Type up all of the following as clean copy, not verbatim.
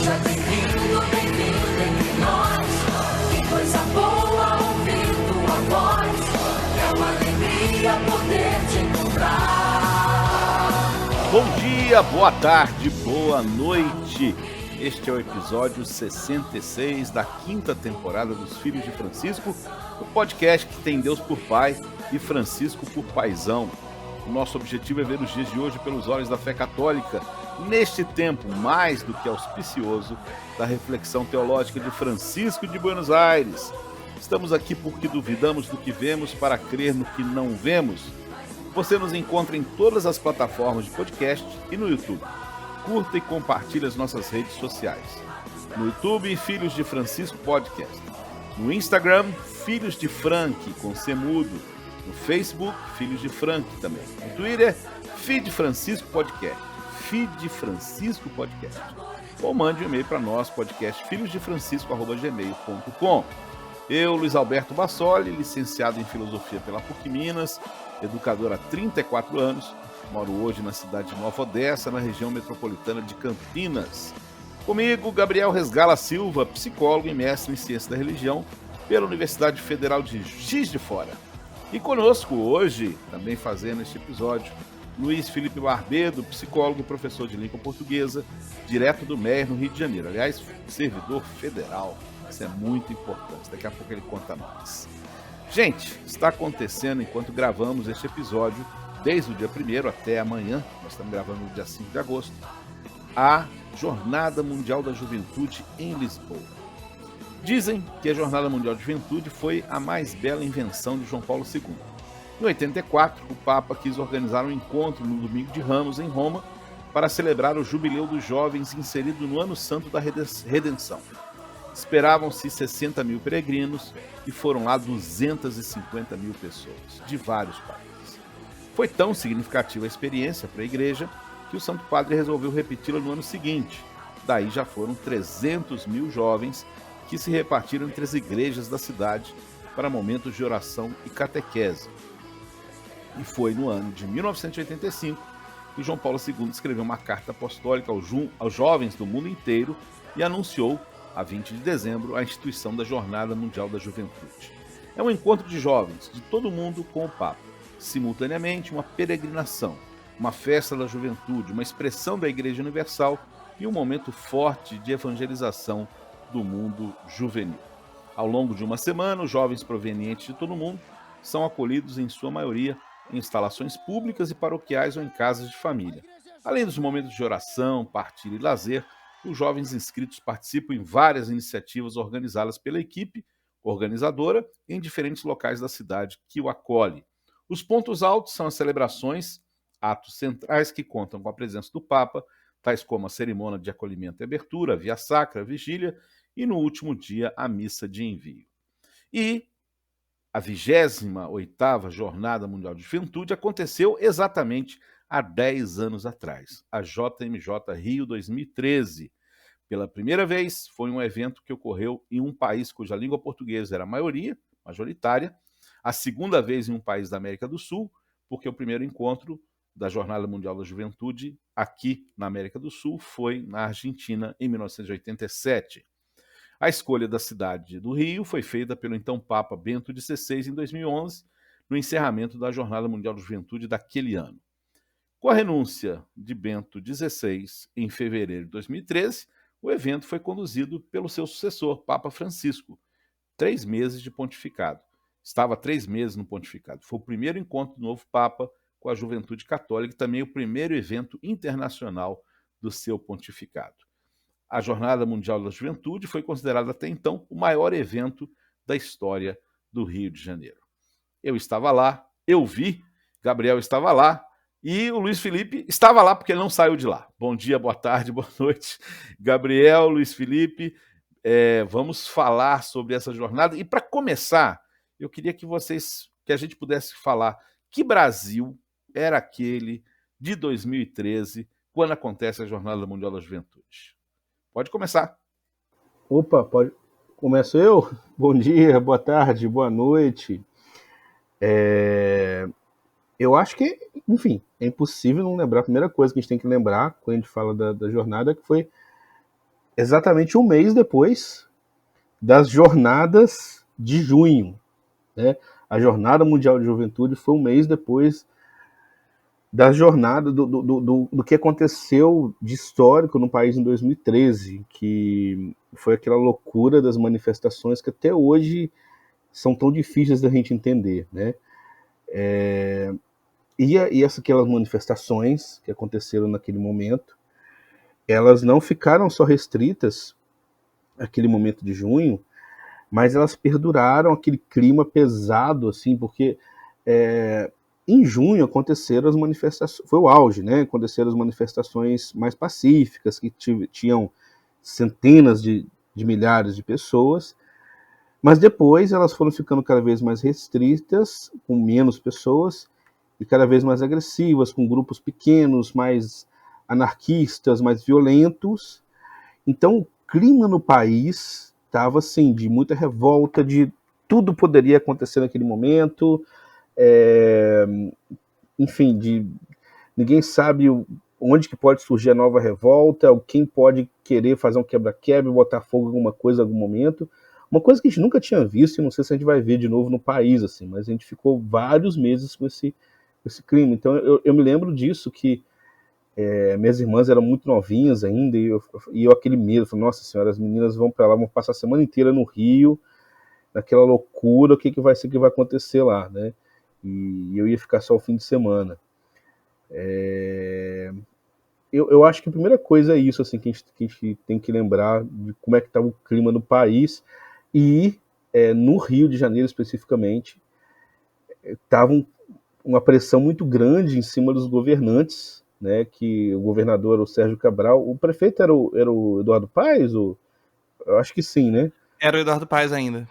Seja bem-vindo, bem-vindo entre nós. Que coisa boa ouvir tua voz. É uma alegria poder te encontrar. Bom dia, boa tarde, boa noite. Este é o episódio 66 da quinta temporada dos Filhos de Francisco, o podcast que tem Deus por pai e Francisco por paizão. O nosso objetivo é ver os dias de hoje pelos olhos da fé católica, neste tempo mais do que auspicioso da reflexão teológica de Francisco de Buenos Aires. Estamos aqui porque duvidamos do que vemos para crer no que não vemos. Você nos encontra em todas as plataformas de podcast e no YouTube. Curta e compartilhe as nossas redes sociais. No YouTube, Filhos de Francisco Podcast. No Instagram, Filhos de Frank, com C mudo. No Facebook, Filhos de Frank também. No Twitter, Feed Francisco Podcast. Feed Francisco Podcast. Ou mande um e-mail para nós, podcastfilhosdefrancisco@gmail.com. Eu, Luiz Alberto Bassoli, licenciado em Filosofia pela PUC Minas, educador há 34 anos, moro hoje na cidade de Nova Odessa, na região metropolitana de Campinas. Comigo, Gabriel Resgala Silva, psicólogo e mestre em Ciência da Religião pela Universidade Federal de Juiz de Fora. E conosco hoje, também fazendo este episódio, Luiz Felipe Barbedo, psicólogo e professor de língua portuguesa, direto do MER, no Rio de Janeiro. Aliás, servidor federal. Isso é muito importante. Daqui a pouco ele conta mais. Gente, está acontecendo enquanto gravamos este episódio, desde o dia 1º até amanhã, nós estamos gravando no dia 5 de agosto, a Jornada Mundial da Juventude em Lisboa. Dizem que a Jornada Mundial da Juventude foi a mais bela invenção de João Paulo II. Em 84, o Papa quis organizar um encontro no Domingo de Ramos, em Roma, para celebrar o Jubileu dos Jovens inserido no Ano Santo da Redenção. Esperavam-se 60 mil peregrinos e foram lá 250 mil pessoas, de vários países. Foi tão significativa a experiência para a igreja que o Santo Padre resolveu repeti-la no ano seguinte. Daí já foram 300 mil jovens que se repartiram entre as igrejas da cidade para momentos de oração e catequese. E foi no ano de 1985 que João Paulo II escreveu uma carta apostólica aos jovens do mundo inteiro e anunciou, a 20 de dezembro, a instituição da Jornada Mundial da Juventude. É um encontro de jovens de todo o mundo com o Papa. Simultaneamente, uma peregrinação, uma festa da juventude, uma expressão da Igreja Universal e um momento forte de evangelização do mundo juvenil. Ao longo de uma semana, os jovens provenientes de todo o mundo são acolhidos, em sua maioria, em instalações públicas e paroquiais ou em casas de família. Além dos momentos de oração, partilha e lazer, os jovens inscritos participam em várias iniciativas organizadas pela equipe organizadora em diferentes locais da cidade que o acolhe. Os pontos altos são as celebrações, atos centrais que contam com a presença do Papa, tais como a cerimônia de acolhimento e abertura, a via sacra, a vigília e, no último dia, a missa de envio. E a 28ª Jornada Mundial de Juventude aconteceu exatamente há 10 anos atrás, a JMJ Rio 2013. Pela primeira vez, foi um evento que ocorreu em um país cuja língua portuguesa era a maioria, majoritária, a segunda vez em um país da América do Sul, porque o primeiro encontro da Jornada Mundial da Juventude aqui na América do Sul foi na Argentina em 1987. A escolha da cidade do Rio foi feita pelo então Papa Bento XVI em 2011, no encerramento da Jornada Mundial da Juventude daquele ano. Com a renúncia de Bento XVI em fevereiro de 2013, o evento foi conduzido pelo seu sucessor, Papa Francisco, 3 meses de pontificado. Estava 3 meses no pontificado. Foi o primeiro encontro do novo Papa com a juventude católica e também o primeiro evento internacional do seu pontificado. A Jornada Mundial da Juventude foi considerada até então o maior evento da história do Rio de Janeiro. Eu estava lá, eu vi, Gabriel estava lá e o Luiz Felipe estava lá porque ele não saiu de lá. Bom dia, boa tarde, boa noite. Gabriel, Luiz Felipe, vamos falar sobre essa jornada. E para começar, eu queria que a gente pudesse falar que Brasil era aquele de 2013, quando acontece a Jornada Mundial da Juventude. Pode começar. Opa, pode. Começo eu? Bom dia, boa tarde, boa noite. Eu acho que, enfim, é impossível não lembrar. A primeira coisa que a gente tem que lembrar quando a gente fala da jornada é que foi exatamente um mês depois das jornadas de junho, né? A Jornada Mundial de Juventude foi um mês depois da jornada do que aconteceu de histórico no país em 2013, que foi aquela loucura das manifestações que até hoje são tão difíceis da gente entender, né? E aquelas manifestações que aconteceram naquele momento, elas não ficaram só restritas àquele momento de junho, mas elas perduraram aquele clima pesado, assim, porque em junho aconteceram as manifestações, foi o auge, né? Aconteceram as manifestações mais pacíficas, que tinham centenas de milhares de pessoas, mas depois elas foram ficando cada vez mais restritas, com menos pessoas, e cada vez mais agressivas, com grupos pequenos, mais anarquistas, mais violentos. Então o clima no país estava assim, de muita revolta, de tudo poderia acontecer naquele momento, enfim, ninguém sabe onde que pode surgir a nova revolta, quem pode querer fazer um quebra-quebra, botar fogo em alguma coisa em algum momento. Uma coisa que a gente nunca tinha visto, e não sei se a gente vai ver de novo no país, assim, mas a gente ficou vários meses com esse clima. Então eu me lembro disso, que minhas irmãs eram muito novinhas ainda, e eu aquele medo, falei, nossa senhora, as meninas vão para lá, vão passar a semana inteira no Rio, naquela loucura, o que vai ser, que vai acontecer lá, né? E eu ia ficar só o fim de semana. Eu acho que a primeira coisa é isso, assim, que a gente tem que lembrar de como é que estava o clima no país, e no Rio de Janeiro especificamente, estava uma pressão muito grande em cima dos governantes, né, que o governador era o Sérgio Cabral, o prefeito era o Eduardo Paes, eu acho que sim, né? Era o Eduardo Paes ainda.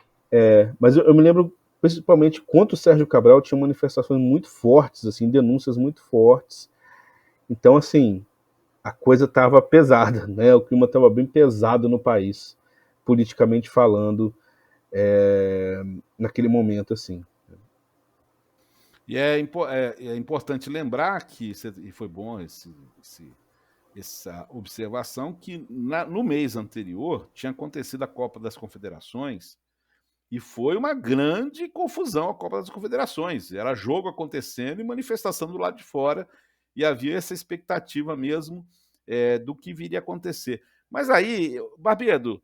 Mas eu me lembro, principalmente, contra o Sérgio Cabral, tinha manifestações muito fortes, assim, denúncias muito fortes. Então, assim, a coisa estava pesada, né? O clima estava bem pesado no país, politicamente falando, naquele momento, assim. E é importante lembrar que, e foi bom essa observação, que no mês anterior tinha acontecido a Copa das Confederações, e foi uma grande confusão a Copa das Confederações. Era jogo acontecendo e manifestação do lado de fora, e havia essa expectativa mesmo do que viria a acontecer. Mas aí, Barbedo,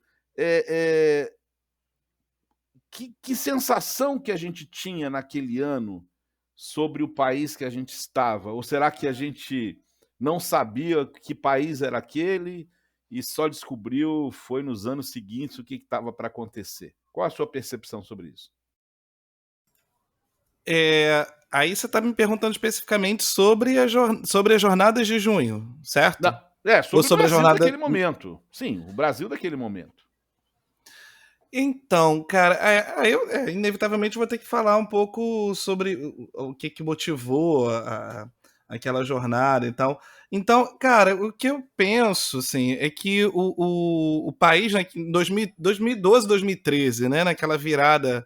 que sensação que a gente tinha naquele ano sobre o país que a gente estava? Ou será que a gente não sabia que país era aquele e só descobriu, foi nos anos seguintes, o que estava para acontecer? Qual a sua percepção sobre isso? Aí você está me perguntando especificamente sobre sobre as jornadas de junho, certo? Não, sobre o Brasil jornada daquele momento. Sim, o Brasil daquele momento. Então, cara, eu inevitavelmente vou ter que falar um pouco sobre o que motivou aquela jornada e tal. Então, cara, o que eu penso, assim, é que o país, né, em 2012, 2013, né, naquela virada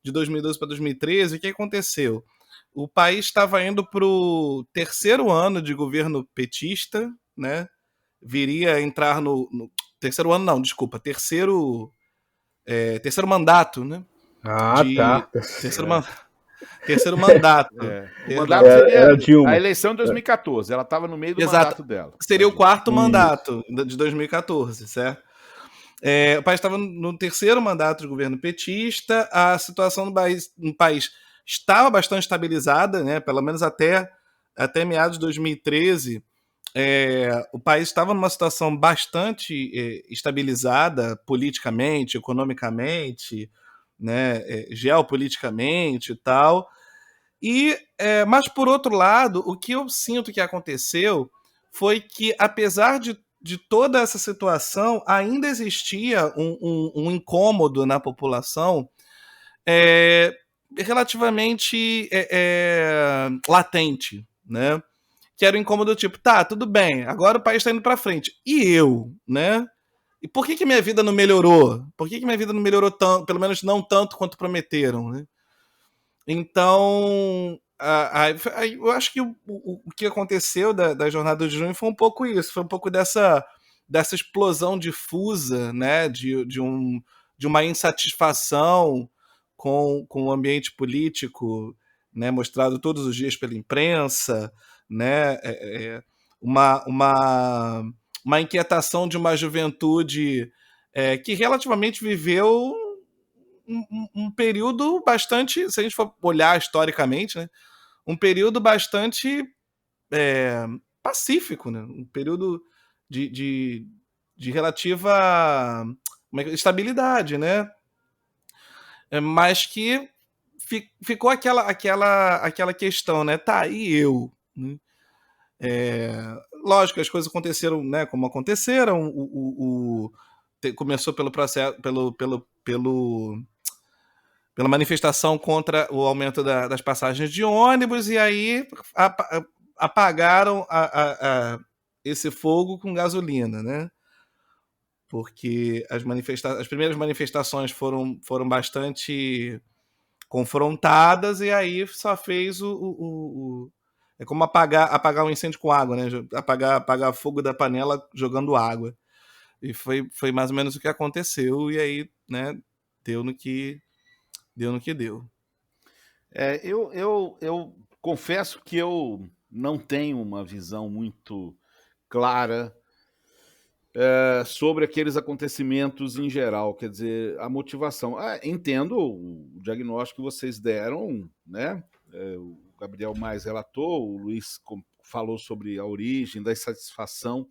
de 2012 para 2013, o que aconteceu? O país estava indo para o terceiro ano de governo petista, né? Viria a entrar no terceiro ano, não, desculpa, terceiro mandato, né? Tá. Terceiro mandato. O mandato Era seria Dilma. a eleição de 2014. Ela estava no meio do Exato. mandato dela. Seria o quarto mandato de 2014, certo? O país estava no terceiro mandato de governo petista, a situação no país estava bastante estabilizada, né? Pelo menos até meados de 2013, o país estava numa situação bastante estabilizada politicamente, economicamente, né? Geopoliticamente e tal. Mas, por outro lado, o que eu sinto que aconteceu foi que, apesar de toda essa situação, ainda existia um incômodo na população relativamente latente, né? Que era o incômodo tipo, tá, tudo bem, agora o país está indo para frente. E eu, né? E por que minha vida não melhorou? Por que minha vida não melhorou tanto, pelo menos não tanto quanto prometeram, né? Então, eu acho que o que aconteceu da jornada de junho foi um pouco isso, foi um pouco dessa dessa explosão difusa, né, de uma insatisfação com o ambiente político, né, mostrado todos os dias pela imprensa, né, uma inquietação de uma juventude que relativamente viveu um período bastante, se a gente for olhar historicamente, né, um período bastante pacífico, né, um período de relativa estabilidade, né, mas que ficou aquela questão, né? Tá, e eu? Né? Lógico, as coisas aconteceram, né, como aconteceram. Começou pelo processo, pela manifestação contra o aumento das passagens de ônibus, e aí apagaram esse fogo com gasolina, né? Porque as primeiras manifestações foram bastante confrontadas, e aí só fez é como apagar um incêndio com água, né? Apagar fogo da panela jogando água. E foi mais ou menos o que aconteceu, e aí, né, deu no que deu. Eu confesso que eu não tenho uma visão muito clara sobre aqueles acontecimentos em geral, quer dizer, a motivação. Entendo o diagnóstico que vocês deram, né? O Gabriel mais relatou, o Luiz falou sobre a origem da insatisfação,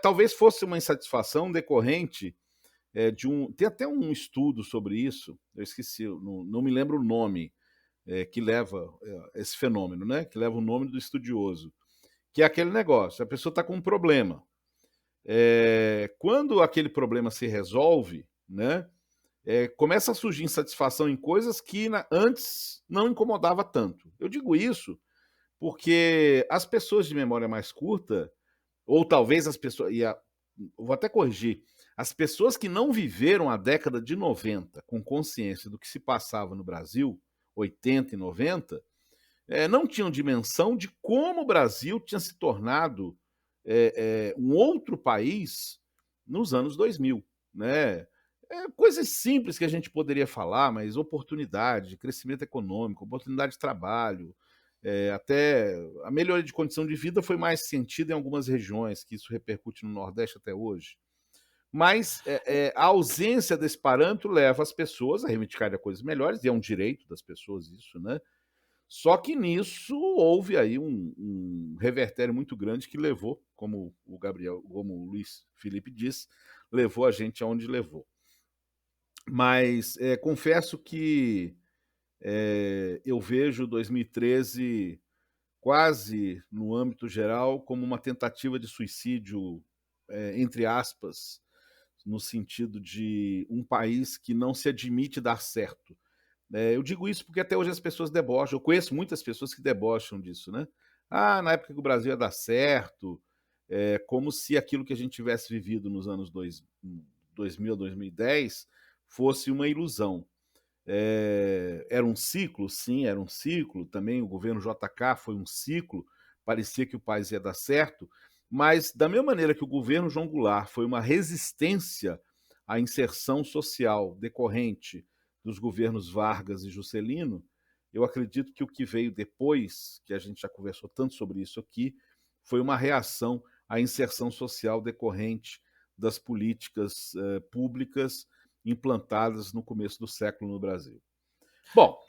talvez fosse uma insatisfação decorrente de tem até um estudo sobre isso, eu esqueci, não me lembro o nome, que leva esse fenômeno, né? Que leva o nome do estudioso, que é aquele negócio, a pessoa está com um problema. Quando aquele problema se resolve, né, começa a surgir insatisfação em coisas que antes não incomodava tanto. Eu digo isso porque as pessoas de memória mais curta, ou talvez as pessoas... vou até corrigir. As pessoas que não viveram a década de 90 com consciência do que se passava no Brasil, 80 e 90, não tinham dimensão de como o Brasil tinha se tornado um outro país nos anos 2000, né? Coisas simples que a gente poderia falar, mas oportunidade, crescimento econômico, oportunidade de trabalho, até a melhoria de condição de vida foi mais sentida em algumas regiões, que isso repercute no Nordeste até hoje. Mas a ausência desse parâmetro leva as pessoas a reivindicarem coisas melhores, e é um direito das pessoas isso, né? Só que nisso houve aí um revertério muito grande que levou, como o Luiz Felipe disse, levou a gente aonde levou. Mas confesso que eu vejo 2013 quase, no âmbito geral, como uma tentativa de suicídio, entre aspas, no sentido de um país que não se admite dar certo. Eu digo isso porque até hoje as pessoas debocham. Eu conheço muitas pessoas que debocham disso, né? Na época que o Brasil ia dar certo, como se aquilo que a gente tivesse vivido nos anos 2000 a 2010 fosse uma ilusão. Era um ciclo? Sim, era um ciclo. Também o governo JK foi um ciclo. Parecia que o país ia dar certo. Mas, da mesma maneira que o governo João Goulart foi uma resistência à inserção social decorrente dos governos Vargas e Juscelino, eu acredito que o que veio depois, que a gente já conversou tanto sobre isso aqui, foi uma reação à inserção social decorrente das políticas públicas implantadas no começo do século no Brasil. Bom,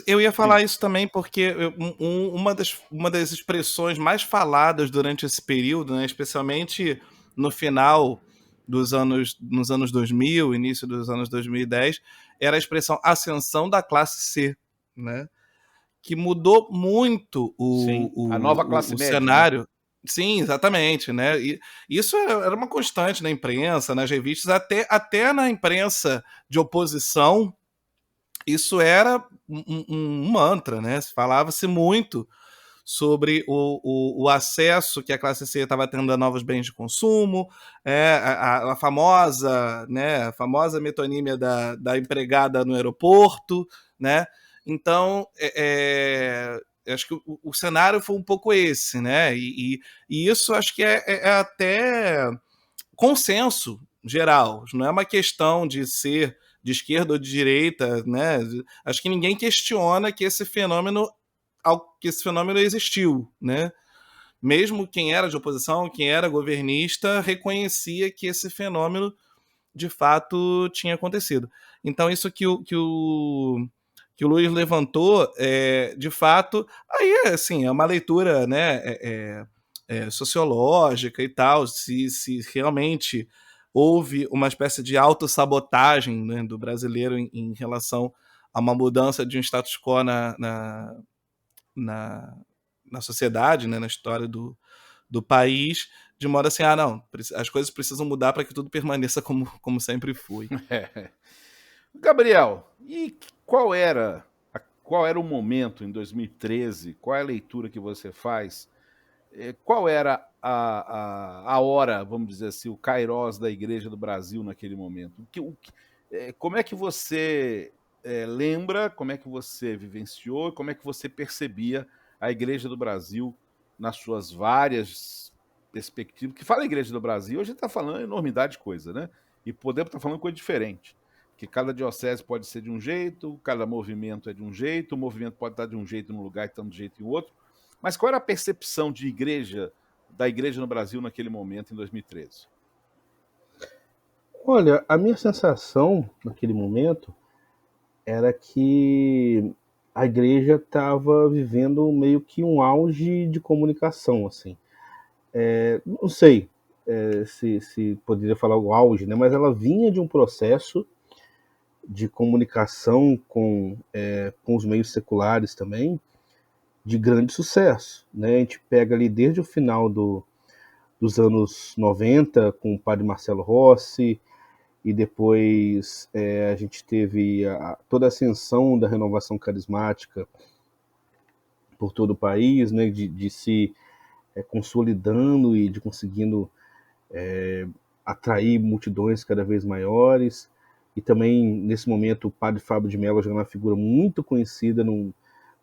eu ia falar isso também, porque uma das expressões mais faladas durante esse período, né, especialmente no final nos anos 2000, início dos anos 2010, era a expressão ascensão da classe C, né? Que mudou muito a nova classe média, cenário. Né? Sim, exatamente, né? E isso era uma constante na imprensa, nas revistas, até na imprensa de oposição. Isso era um mantra, né? Falava-se muito sobre o acesso que a classe C estava tendo a novos bens de consumo, a famosa metonímia da empregada no aeroporto, né? Então, acho que o cenário foi um pouco esse, né? E isso acho que é até consenso geral. Não é uma questão de ser de esquerda ou de direita, né? Acho que ninguém questiona que esse fenômeno existiu, né? Mesmo quem era de oposição, quem era governista, reconhecia que esse fenômeno de fato tinha acontecido. Então, isso que o Luiz levantou, de fato, aí assim, é uma leitura, né, sociológica e tal, se realmente houve uma espécie de autossabotagem, né, do brasileiro em relação a uma mudança de um status quo na, na sociedade, né, na história do país, de modo assim, não, as coisas precisam mudar para que tudo permaneça como sempre foi. Gabriel, e qual era o momento em 2013? Qual é a leitura que você faz? Qual era a hora, vamos dizer assim, o kairós da Igreja do Brasil naquele momento? Como é que você lembra, como é que você vivenciou, como é que você percebia a Igreja do Brasil nas suas várias perspectivas? Que fala a Igreja do Brasil, hoje está falando enormidade de coisa, né? E podemos estar falando coisa diferente. Que cada diocese pode ser de um jeito, cada movimento é de um jeito, o movimento pode estar de um jeito num lugar e estar de um jeito em outro. Mas qual era a percepção de igreja, da igreja no Brasil naquele momento, em 2013? Olha, a minha sensação naquele momento era que a igreja estava vivendo meio que um auge de comunicação, assim. Não sei se poderia falar o auge, né? Mas ela vinha de um processo de comunicação com os meios seculares também, de grande sucesso, né? A gente pega ali desde o final dos anos 90, com o padre Marcelo Rossi, e depois a gente teve toda a ascensão da renovação carismática por todo o país, né? De se consolidando e de conseguindo atrair multidões cada vez maiores. E também, nesse momento, o padre Fábio de Mello já é uma figura muito conhecida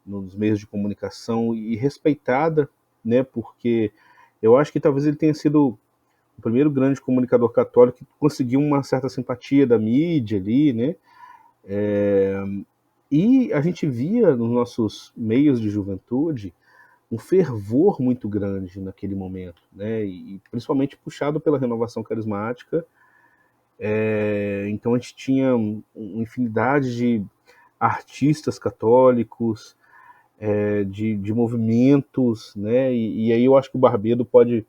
nos meios de comunicação e respeitada, né? Porque eu acho que talvez ele tenha sido o primeiro grande comunicador católico que conseguiu uma certa simpatia da mídia ali, né? E a gente via nos nossos meios de juventude um fervor muito grande naquele momento, né? E principalmente puxado pela renovação carismática. Então a gente tinha uma infinidade de artistas católicos, de movimentos, né? E aí eu acho que o Barbedo pode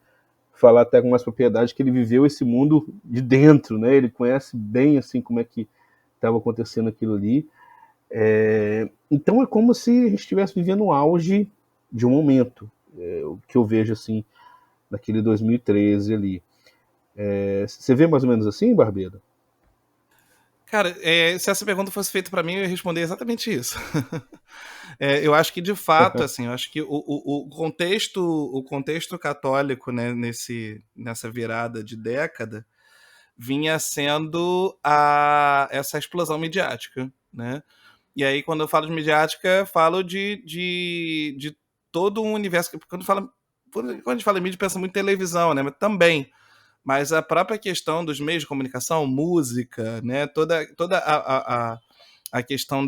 falar até com mais propriedade que ele viveu esse mundo de dentro, né? Ele conhece bem assim como é que estava acontecendo aquilo ali. Então é como se a gente estivesse vivendo o auge de um momento, o que eu vejo assim naquele 2013 ali. Você vê mais ou menos assim, Barbedo? Cara, se essa pergunta fosse feita para mim, eu ia responder exatamente isso. Eu acho que, de fato, assim, eu acho que o contexto católico, né, nessa virada de década vinha sendo essa explosão midiática, né? E aí, quando eu falo de midiática, falo de todo um universo. Quando a gente fala em mídia, pensa muito em televisão, né? Mas também. Mas a própria questão dos meios de comunicação, música, né? Toda a questão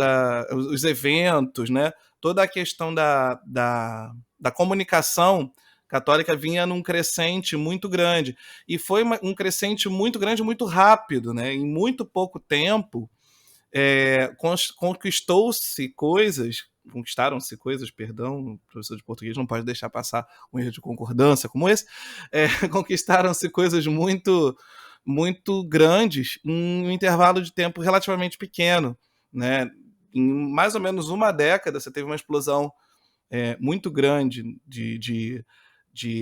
os eventos, né? Toda a questão da comunicação católica vinha num crescente muito grande. E foi um crescente muito grande, muito rápido, né? Em muito pouco tempo, conquistaram-se coisas, perdão, o professor de português não pode deixar passar um erro de concordância como esse, conquistaram-se coisas muito, muito grandes em um intervalo de tempo relativamente pequeno, né? Em mais ou menos uma década, você teve uma explosão muito grande de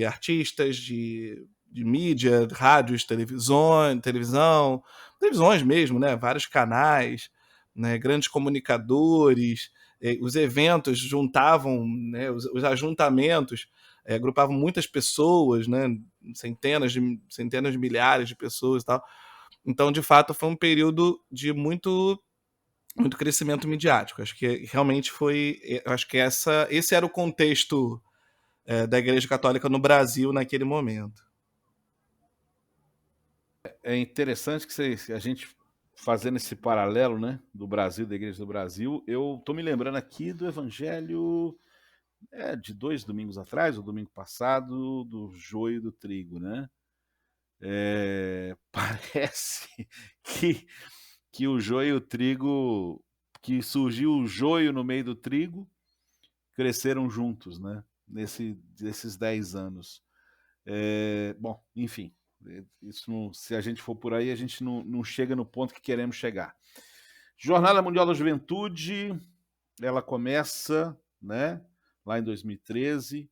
artistas, de mídia, rádios, televisões mesmo, né? Vários canais, né? Grandes comunicadores, os eventos juntavam, né? Os ajuntamentos agrupavam muitas pessoas, né? Centenas de milhares de pessoas e tal. Então, de fato, foi um período de muito muito crescimento midiático. Acho que realmente acho que esse era o contexto da Igreja Católica no Brasil naquele momento. É interessante que a gente fazendo esse paralelo, né, do Brasil, da Igreja do Brasil, eu tô me lembrando aqui do Evangelho de 2 domingos atrás, o domingo passado, do joio e do trigo, né? Parece que, que o joio e o trigo, que surgiu o joio no meio do trigo, cresceram juntos, né? Nesses 10 anos. Bom, enfim, isso se a gente for por aí, a gente não chega no ponto que queremos chegar. Jornada Mundial da Juventude, ela começa, né, lá em 2013,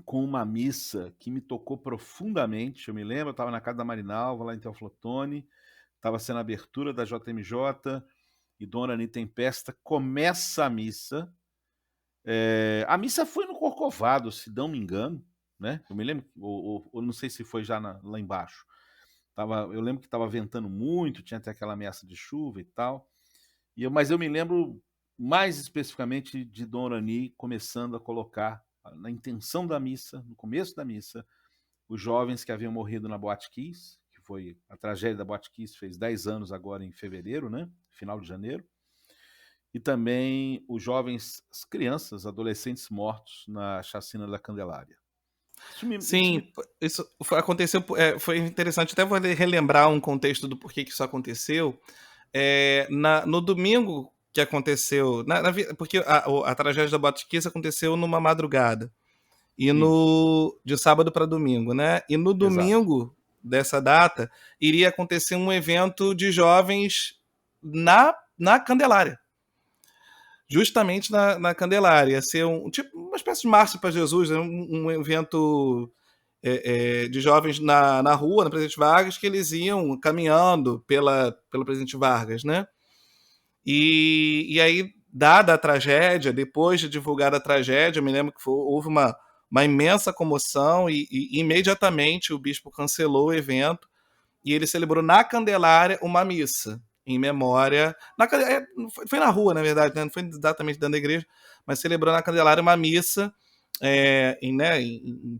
com uma missa que me tocou profundamente. Eu me lembro, eu estava na casa da Marinalva, lá em Teoflotone, estava sendo a abertura da JMJ, e Dona Anitta Tempesta começa a missa. A missa foi no Corcovado, se não me engano, né? Eu me lembro, ou não sei se foi já lá embaixo. Eu lembro que estava ventando muito, tinha até aquela ameaça de chuva e tal. Mas eu me lembro mais especificamente de Dom Orani começando a colocar na intenção da missa, no começo da missa, os jovens que haviam morrido na Boate Kiss, que foi a tragédia da Boate Kiss, fez 10 anos agora em fevereiro, né? Final de janeiro. E também os jovens, as crianças, adolescentes mortos na chacina da Candelária. Sim, isso aconteceu. Foi interessante, até vou relembrar um contexto do porquê que isso aconteceu. No domingo que aconteceu, porque a tragédia da Boate Kiss aconteceu numa madrugada, e de sábado para domingo, né? E no domingo dessa data iria acontecer um evento de jovens na Candelária. Justamente na Candelária. Ia ser uma espécie de Marcha para Jesus, né? Um evento de jovens na rua, na Presidente Vargas, que eles iam caminhando pela Presidente Vargas, né? E aí, dada a tragédia, depois de divulgar a tragédia, eu me lembro que houve uma imensa comoção e imediatamente o bispo cancelou o evento e ele celebrou na Candelária uma missa em memória. Foi na rua, na verdade, né? Não foi exatamente dentro da igreja, mas celebrou na Candelária uma missa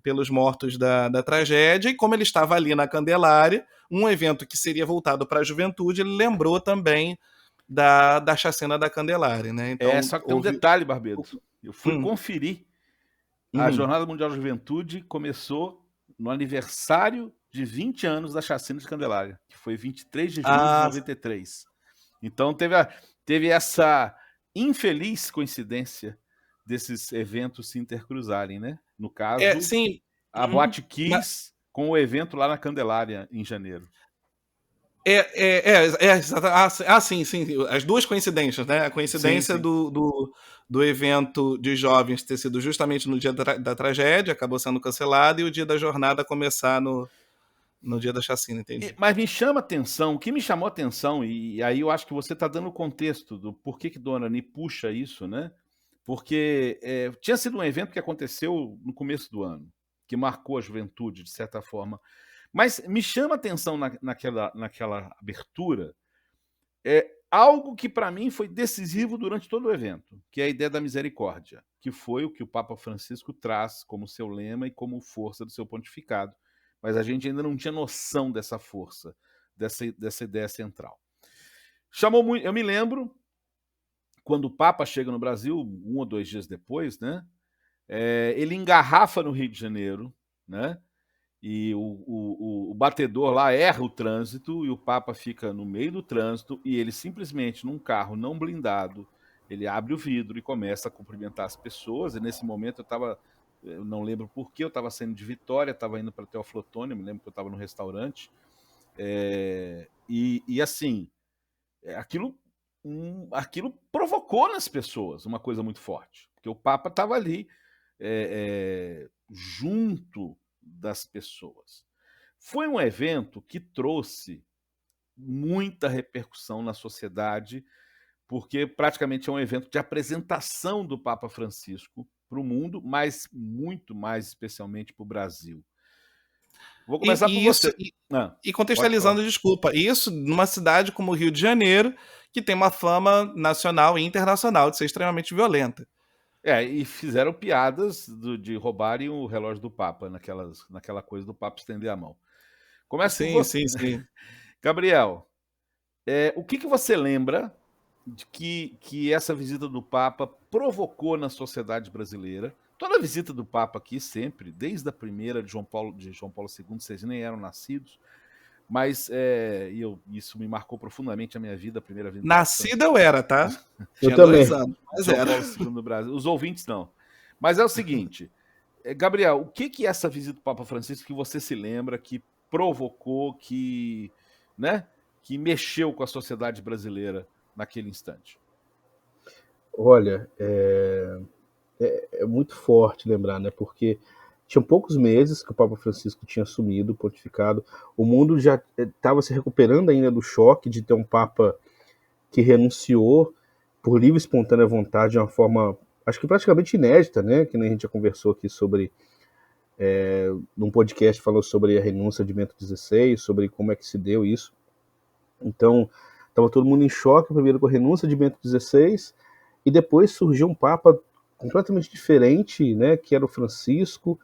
pelos mortos da tragédia, e como ele estava ali na Candelária, um evento que seria voltado para a juventude, ele lembrou também da chacina da Candelária, né? Então, só que tem um detalhe, Barbeto. Eu fui conferir. A Jornada Mundial da Juventude começou no aniversário de 20 anos da chacina de Candelária, que foi 23 de julho de 93. Então teve essa infeliz coincidência desses eventos se intercruzarem, né? No caso, sim. A Boate Kiss com o evento lá na Candelária em janeiro. Sim. As duas coincidências, né? A coincidência sim. Do evento de jovens ter sido justamente no dia da tragédia, acabou sendo cancelado, e o dia da jornada começar no dia da chacina, entendi. Mas me chama atenção, o que me chamou atenção, e aí eu acho que você está dando o contexto do porquê que Dona Ani puxa isso, né? Porque tinha sido um evento que aconteceu no começo do ano, que marcou a juventude, de certa forma. Mas me chama a atenção naquela abertura algo que para mim foi decisivo durante todo o evento, que é a ideia da misericórdia, que foi o que o Papa Francisco traz como seu lema e como força do seu pontificado. Mas a gente ainda não tinha noção dessa força, dessa ideia central. Chamou muito. Eu me lembro quando o Papa chega no Brasil, 1 ou 2 dias depois, né? Ele engarrafa no Rio de Janeiro, né? E o batedor lá erra o trânsito e o Papa fica no meio do trânsito e ele simplesmente, num carro não blindado, ele abre o vidro e começa a cumprimentar as pessoas. E nesse momento eu não lembro porquê, eu estava saindo de Vitória, estava indo para Teoflotone, eu me lembro que eu estava no restaurante. Assim, aquilo provocou nas pessoas uma coisa muito forte, porque o Papa estava ali junto das pessoas. Foi um evento que trouxe muita repercussão na sociedade, porque praticamente é um evento de apresentação do Papa Francisco para o mundo, mas muito mais especialmente para o Brasil. Vou começar por você. E contextualizando, desculpa, isso numa cidade como o Rio de Janeiro, que tem uma fama nacional e internacional de ser extremamente violenta. E fizeram piadas de roubarem o relógio do Papa, naquela coisa do Papa estender a mão. Começa por Sim, você. sim, sim. Gabriel, o que você lembra de que essa visita do Papa provocou na sociedade brasileira? Toda visita do Papa aqui, sempre, desde a primeira de João Paulo II, vocês nem eram nascidos, mas isso me marcou profundamente a minha vida, a primeira vinda do Papa Nascida eu era, tá? Eu Tinha também. 2 anos, mas João era. Paulo II no Brasil. Os ouvintes não. Mas é o seguinte, Gabriel, o que essa visita do Papa Francisco que você se lembra, que provocou, né, que mexeu com a sociedade brasileira naquele instante? Olha, é muito forte lembrar, né? Porque tinham poucos meses que o Papa Francisco tinha assumido, pontificado. O mundo já estava se recuperando ainda do choque de ter um Papa que renunciou por livre e espontânea vontade de uma forma, acho que praticamente inédita, né? Que nem a gente já conversou aqui sobre, num podcast falou sobre a renúncia de Bento XVI, sobre como é que se deu isso. Então, estava todo mundo em choque, primeiro com a renúncia de Bento XVI, e depois surgiu um Papa completamente diferente, né? Que era o Francisco,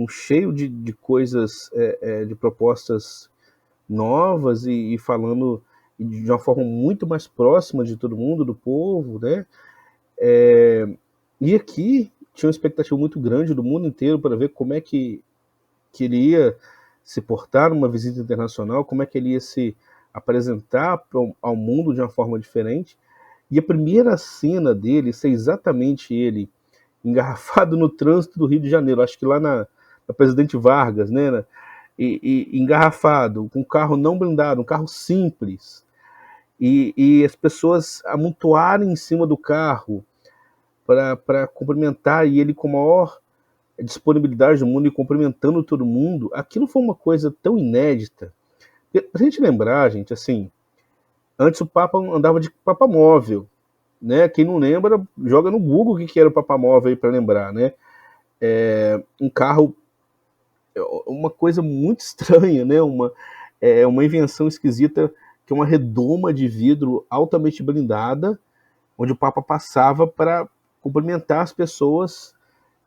cheio de coisas, de propostas novas e falando de uma forma muito mais próxima de todo mundo, do povo, né? E aqui tinha uma expectativa muito grande do mundo inteiro para ver como é que ele ia se portar numa visita internacional, como é que ele ia se apresentar ao mundo de uma forma diferente. E a primeira cena dele ser exatamente ele engarrafado no trânsito do Rio de Janeiro, acho que lá na Presidente Vargas, né? E engarrafado, com um carro não blindado, um carro simples, e as pessoas amontoarem em cima do carro para cumprimentar, e ele com a maior disponibilidade do mundo e cumprimentando todo mundo. Aquilo foi uma coisa tão inédita. Pra gente lembrar, gente, assim, antes o Papa andava de Papa móvel, né? Quem não lembra, joga no Google o que era o Papa móvel aí para lembrar, né? Um carro, uma coisa muito estranha, né? Uma invenção esquisita, que é uma redoma de vidro altamente blindada, onde o Papa passava para cumprimentar as pessoas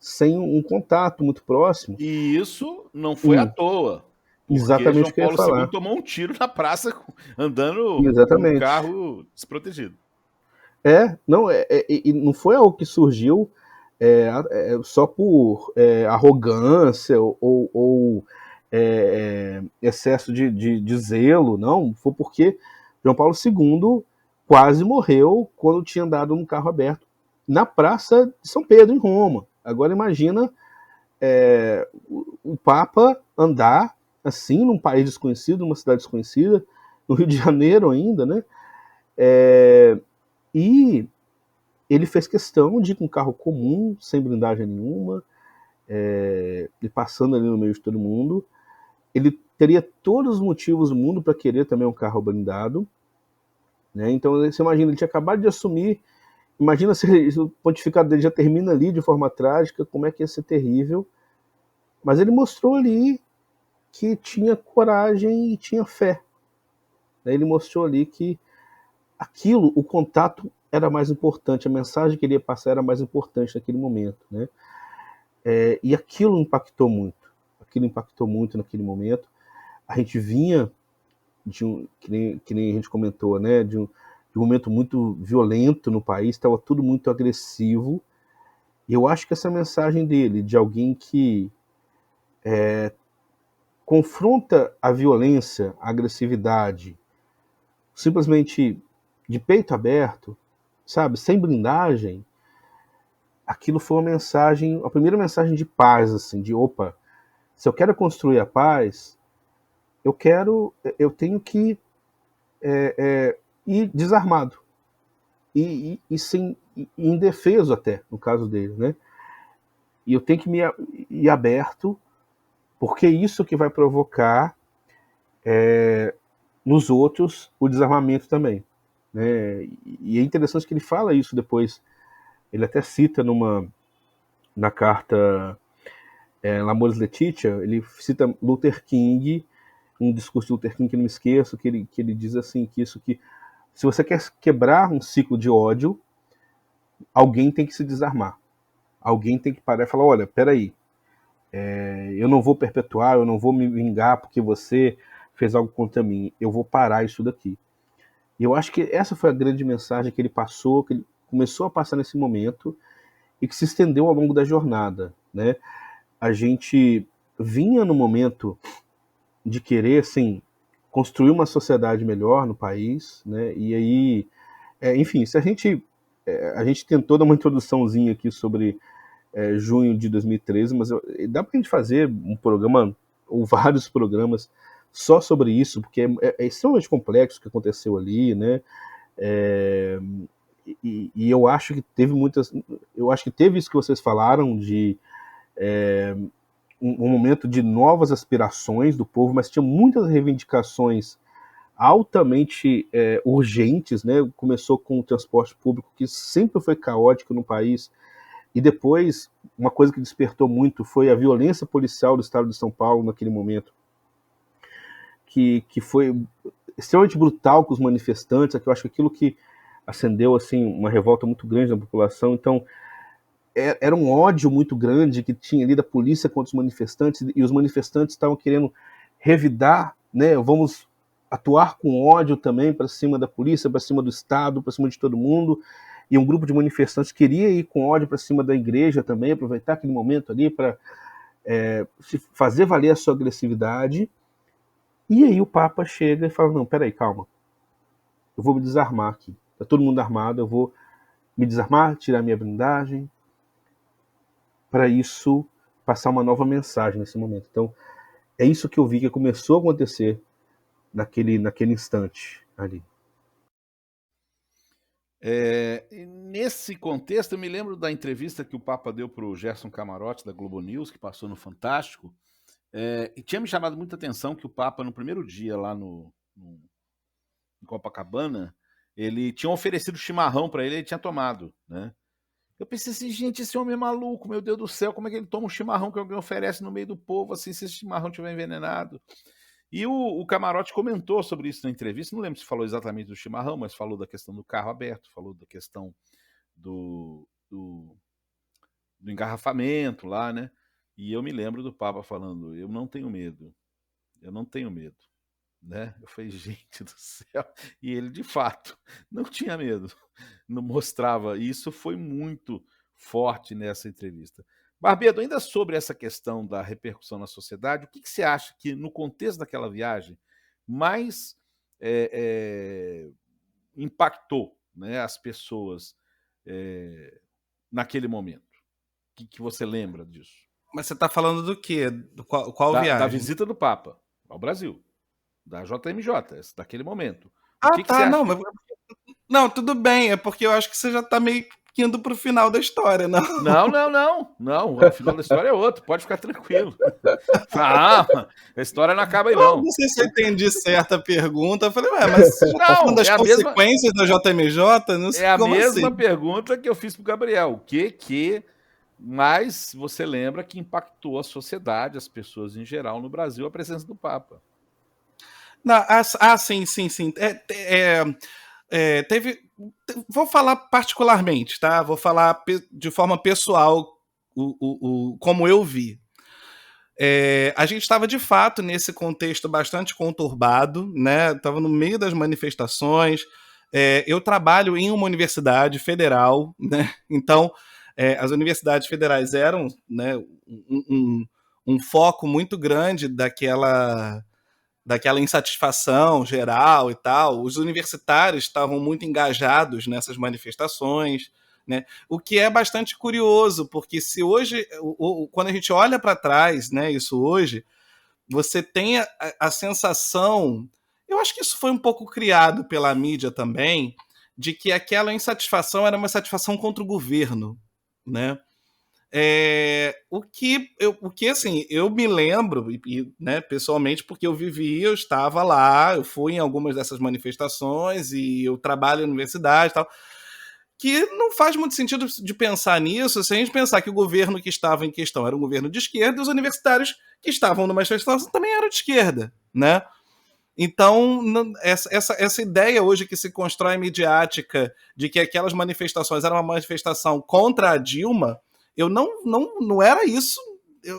sem um contato muito próximo. E isso não foi à toa, porque Exatamente João o que eu ia Paulo II falar. tomou um tiro na praça andando num Exatamente. carro desprotegido. E não foi algo que surgiu só por arrogância ou excesso de zelo, não. Foi porque João Paulo II quase morreu quando tinha andado num carro aberto na Praça de São Pedro, em Roma. Agora imagina o Papa andar assim num país desconhecido, numa cidade desconhecida, no Rio de Janeiro ainda, né? E ele fez questão de ir com um carro comum, sem blindagem nenhuma, e passando ali no meio de todo mundo. Ele teria todos os motivos do mundo para querer também um carro blindado, né? Então você imagina, ele tinha acabado de assumir, imagina se o pontificado dele já termina ali de forma trágica, como é que ia ser terrível. Mas ele mostrou ali que tinha coragem e tinha fé. Ele mostrou ali que aquilo, o contato era mais importante, a mensagem que ele ia passar era mais importante naquele momento, né? E aquilo impactou muito naquele momento. A gente vinha que nem a gente comentou, né, de um momento muito violento no país, estava tudo muito agressivo, e eu acho que essa mensagem dele, de alguém que confronta a violência, a agressividade, simplesmente de peito aberto, sabe, sem blindagem, aquilo foi uma mensagem, a primeira mensagem de paz, assim, de opa, se eu quero construir a paz, eu tenho que ir desarmado e indefeso até, no caso dele, né? E eu tenho que ir aberto, porque é isso que vai provocar nos outros o desarmamento também, né? E é interessante que ele fala isso depois. Ele até cita na carta L'Amoris Laetitia, ele cita Luther King, um discurso de Luther King que eu não me esqueço, que ele diz assim, que Se você quer quebrar um ciclo de ódio, alguém tem que se desarmar. Alguém tem que parar e falar, olha, peraí, eu não vou perpetuar, eu não vou me vingar porque você fez algo contra mim, eu vou parar isso daqui. E eu acho que essa foi a grande mensagem que ele passou, que ele começou a passar nesse momento e que se estendeu ao longo da jornada, né? A gente vinha no momento de querer, assim, construir uma sociedade melhor no país, né? E aí, enfim, se a gente tentou dar uma introduçãozinha aqui sobre junho de 2013, mas dá pra gente fazer um programa, ou vários programas, só sobre isso, porque é extremamente complexo o que aconteceu ali, né? E eu acho que teve isso que vocês falaram, de um momento de novas aspirações do povo, mas tinha muitas reivindicações altamente urgentes, né? Começou com o transporte público, que sempre foi caótico no país, e depois, uma coisa que despertou muito foi a violência policial do estado de São Paulo naquele momento, que foi extremamente brutal com os manifestantes, que eu acho que aquilo que acendeu assim, uma revolta muito grande na população. Então, era um ódio muito grande que tinha ali da polícia contra os manifestantes, e os manifestantes estavam querendo revidar, né? Vamos atuar com ódio também para cima da polícia, para cima do Estado, para cima de todo mundo. E um grupo de manifestantes queria ir com ódio para cima da igreja também, aproveitar aquele momento ali para fazer valer a sua agressividade. E aí o Papa chega e fala, não, peraí, calma, eu vou me desarmar aqui, tá todo mundo armado, eu vou me desarmar, tirar minha blindagem, para isso passar uma nova mensagem nesse momento. Então, é isso que eu vi que começou a acontecer naquele instante ali. Nesse contexto, eu me lembro da entrevista que o Papa deu para o Gerson Camarote, da Globo News, que passou no Fantástico, e tinha me chamado muita atenção que o Papa, no primeiro dia lá em Copacabana, ele tinha oferecido chimarrão para ele tinha tomado, né? Eu pensei assim, gente, esse homem é maluco, meu Deus do céu, como é que ele toma um chimarrão que alguém oferece no meio do povo, assim, se esse chimarrão estiver envenenado? E o Camarote comentou sobre isso na entrevista, não lembro se falou exatamente do chimarrão, mas falou da questão do carro aberto, falou da questão do engarrafamento lá, né? E eu me lembro do Papa falando, eu não tenho medo, né? Eu falei, gente do céu, e ele de fato não tinha medo, não mostrava, e isso foi muito forte nessa entrevista. Barbedo, ainda sobre essa questão da repercussão na sociedade, o que você acha que, no contexto daquela viagem, mais impactou, né, as pessoas naquele momento? O que você lembra disso? Mas você está falando do quê? Qual viagem? Da visita do Papa ao Brasil, da JMJ, daquele momento. Que tá, não, mas... Não, tudo bem, é porque eu acho que você já tá meio indo pro final da história, não? Não, o final da história é outro, pode ficar tranquilo. A história não acaba aí, não. Não sei se eu entendi certa pergunta, eu falei, mas você já tá falando das consequências da JMJ? Não sei a mesma pergunta que eu fiz pro Gabriel, o que mais você lembra que impactou a sociedade, as pessoas em geral no Brasil, a presença do Papa? Não, sim. Teve. Vou falar particularmente, tá? Vou falar de forma pessoal como eu vi. A gente estava de fato nesse contexto bastante conturbado, né? Estava no meio das manifestações. Eu trabalho em uma universidade federal, né? Então as universidades federais eram, né, um foco muito grande daquela insatisfação geral e tal. Os universitários estavam muito engajados nessas manifestações, né? O que é bastante curioso, porque se hoje, quando a gente olha para trás, né, isso hoje, você tem a sensação, eu acho que isso foi um pouco criado pela mídia também, de que aquela insatisfação era uma satisfação contra o governo, né? O que assim, eu me lembro, né, pessoalmente, porque eu estava lá, eu fui em algumas dessas manifestações e eu trabalho na universidade e tal, que não faz muito sentido de pensar nisso se a gente pensar que o governo que estava em questão era um governo de esquerda e os universitários que estavam numa manifestação também eram de esquerda, né? Então, essa ideia hoje que se constrói midiática de que aquelas manifestações eram uma manifestação contra a Dilma, não era isso.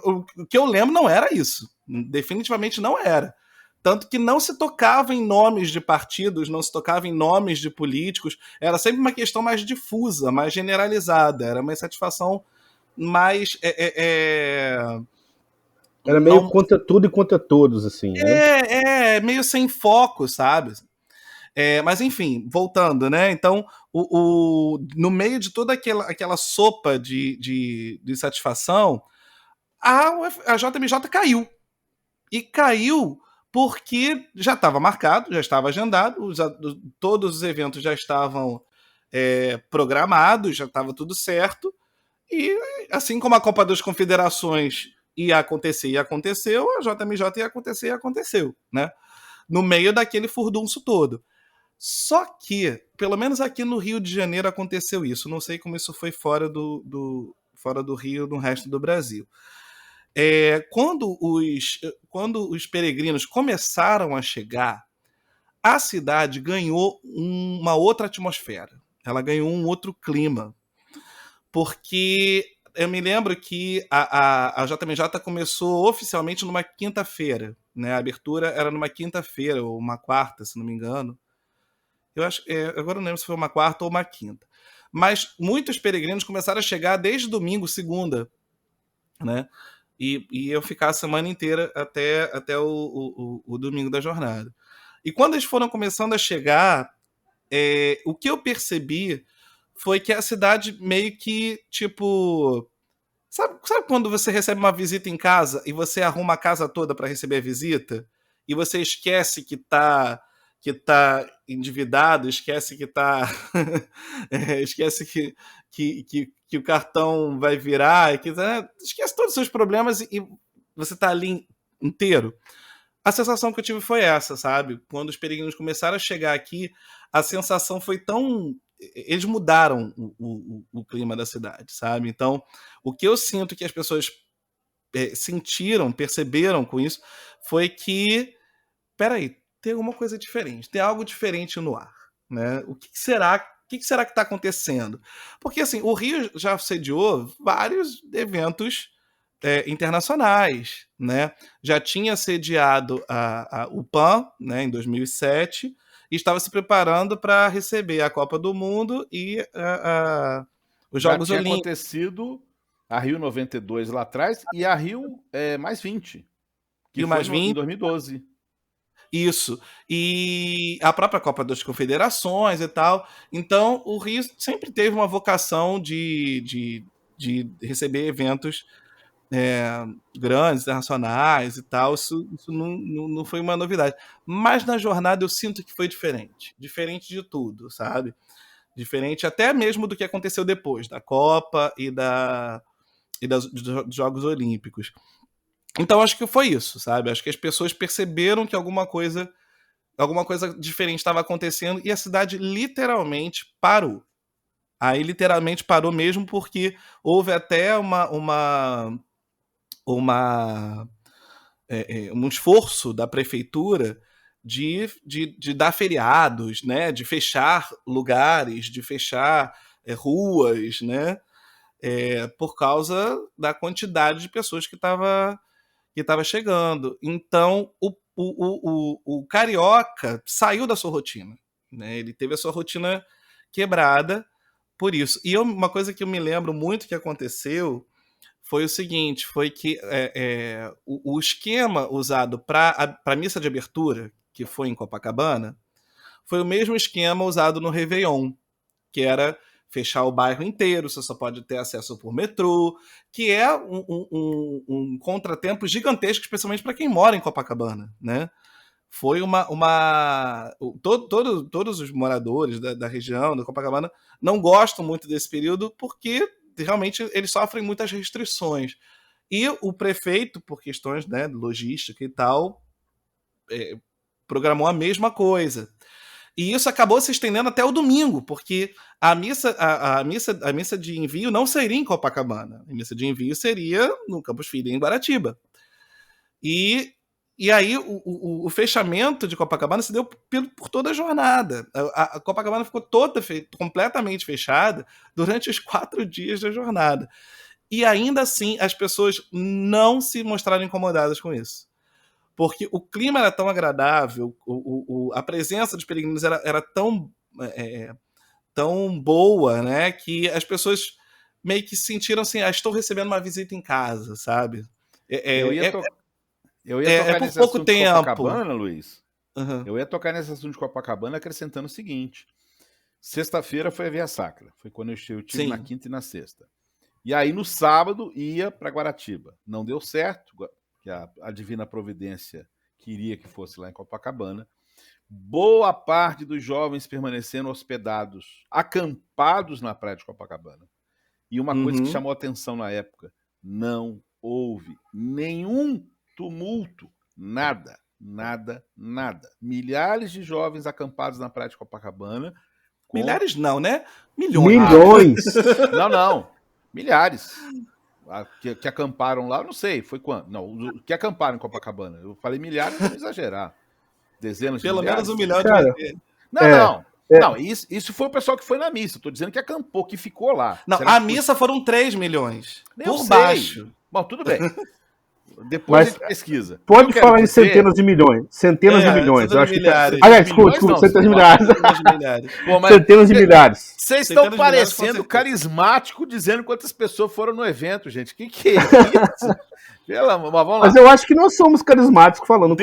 O que eu lembro não era isso. Definitivamente não era. Tanto que não se tocava em nomes de partidos, não se tocava em nomes de políticos, era sempre uma questão mais difusa, mais generalizada, era uma insatisfação mais... Era meio contra tudo e contra todos, assim, né? Meio sem foco, sabe? Mas enfim, voltando, né? Então, no meio de toda aquela sopa de satisfação, a JMJ caiu. E caiu porque já estava marcado, já estava agendado, todos os eventos já estavam programados, já estava tudo certo. E assim como a Copa das Confederações ia acontecer e aconteceu, a JMJ ia acontecer e aconteceu, né? No meio daquele furdunço todo. Só que, pelo menos aqui no Rio de Janeiro aconteceu isso. Não sei como isso foi fora do Rio, no resto do Brasil. Quando os peregrinos começaram a chegar, a cidade ganhou uma outra atmosfera. Ela ganhou um outro clima. Porque eu me lembro que a JMJ começou oficialmente numa quinta-feira. Né? A abertura era numa quinta-feira, ou uma quarta, se não me engano. Eu acho, agora não lembro se foi uma quarta ou uma quinta. Mas muitos peregrinos começaram a chegar desde domingo, segunda. Né? E eu ficar a semana inteira até o domingo da jornada. E quando eles foram começando a chegar, o que eu percebi foi que a cidade meio que, tipo... Sabe quando você recebe uma visita em casa e você arruma a casa toda para receber a visita? E você esquece que tá endividado, esquece que tá... esquece que o cartão vai virar, esquece todos os seus problemas e você tá ali inteiro. A sensação que eu tive foi essa, sabe? Quando os peregrinos começaram a chegar aqui, a sensação foi tão... Eles mudaram o clima da cidade, sabe? Então, o que eu sinto que as pessoas sentiram, perceberam com isso, foi que, peraí, tem alguma coisa diferente, tem algo diferente no ar, né? O que será que está acontecendo? Porque, assim, o Rio já sediou vários eventos internacionais, né? Já tinha sediado o PAN, né, em 2007, e estava se preparando para receber a Copa do Mundo e os Jogos Olímpicos. Já tinha acontecido a Rio 92 lá atrás e a Rio mais 20, que e foi mais 20 em 2012. Isso. E a própria Copa das Confederações e tal. Então, o Rio sempre teve uma vocação de receber eventos grandes, internacionais e tal. Isso não foi uma novidade. Mas na jornada eu sinto que foi diferente. Diferente de tudo, sabe? Diferente até mesmo do que aconteceu depois, da Copa e dos Jogos Olímpicos. Então acho que foi isso, sabe? Acho que as pessoas perceberam que alguma coisa diferente estava acontecendo e a cidade literalmente parou. Aí literalmente parou mesmo porque houve até um esforço da prefeitura de dar feriados, né? De fechar lugares, de fechar ruas, né? Por causa da quantidade de pessoas que estava chegando. Então, o carioca saiu da sua rotina. Né? Ele teve a sua rotina quebrada por isso. E uma coisa que eu me lembro muito que aconteceu foi o seguinte, foi que o esquema usado para a missa de abertura, que foi em Copacabana, foi o mesmo esquema usado no Réveillon, que era fechar o bairro inteiro, você só pode ter acesso por metrô, que é um contratempo gigantesco, especialmente para quem mora em Copacabana, né? Foi todos os moradores da região, da Copacabana, não gostam muito desse período porque realmente eles sofrem muitas restrições. E o prefeito, por questões, né, de logística e tal, programou a mesma coisa. E isso acabou se estendendo até o domingo, porque a missa de envio não seria em Copacabana. A missa de envio seria no Campos Filho, em Guaratiba. E E aí o fechamento de Copacabana se deu por toda a jornada. A Copacabana ficou completamente fechada durante os 4 dias da jornada. E ainda assim, as pessoas não se mostraram incomodadas com isso. Porque o clima era tão agradável, a presença dos peregrinos era tão, tão boa, né? Que as pessoas meio que sentiram assim, estou recebendo uma visita em casa, sabe? Eu ia tocar por nesse pouco assunto de tempo. Copacabana, Luiz. Uhum. Eu ia tocar nesse assunto de Copacabana acrescentando o seguinte. Sexta-feira foi a Via Sacra. Foi quando eu estive na Sim. quinta e na sexta. E aí, no sábado, ia para Guaratiba. Não deu certo, que a Divina Providência queria que fosse lá em Copacabana. Boa parte dos jovens permanecendo hospedados, acampados na praia de Copacabana. E uma coisa que chamou atenção na época, não houve nenhum tumulto, nada. Milhares de jovens acampados na praia de Copacabana. Milhares não, né? Milhões. Não. Milhares. Que acamparam lá, eu não sei, foi quanto? Não, que acamparam em Copacabana. Eu falei milhares para não exagerar. Dezenas de Pelo milhares. menos 1 milhão Cara, de vezes. Não, isso foi o pessoal que foi na missa. Estou dizendo que acampou, que ficou lá. Não, Será a que missa foram 3 milhões. Eu por sei. baixo. Bom, tudo bem. Depois a gente pesquisa. Pode falar em centenas de milhões. Centenas de milhões. Centenas de milhares. Aliás, desculpa, centenas de milhares. Pô, Centenas de milhares. Vocês estão parecendo carismático dizendo quantas pessoas foram no evento, gente. Que é isso? Vamos lá. Mas eu acho que nós somos carismáticos falando.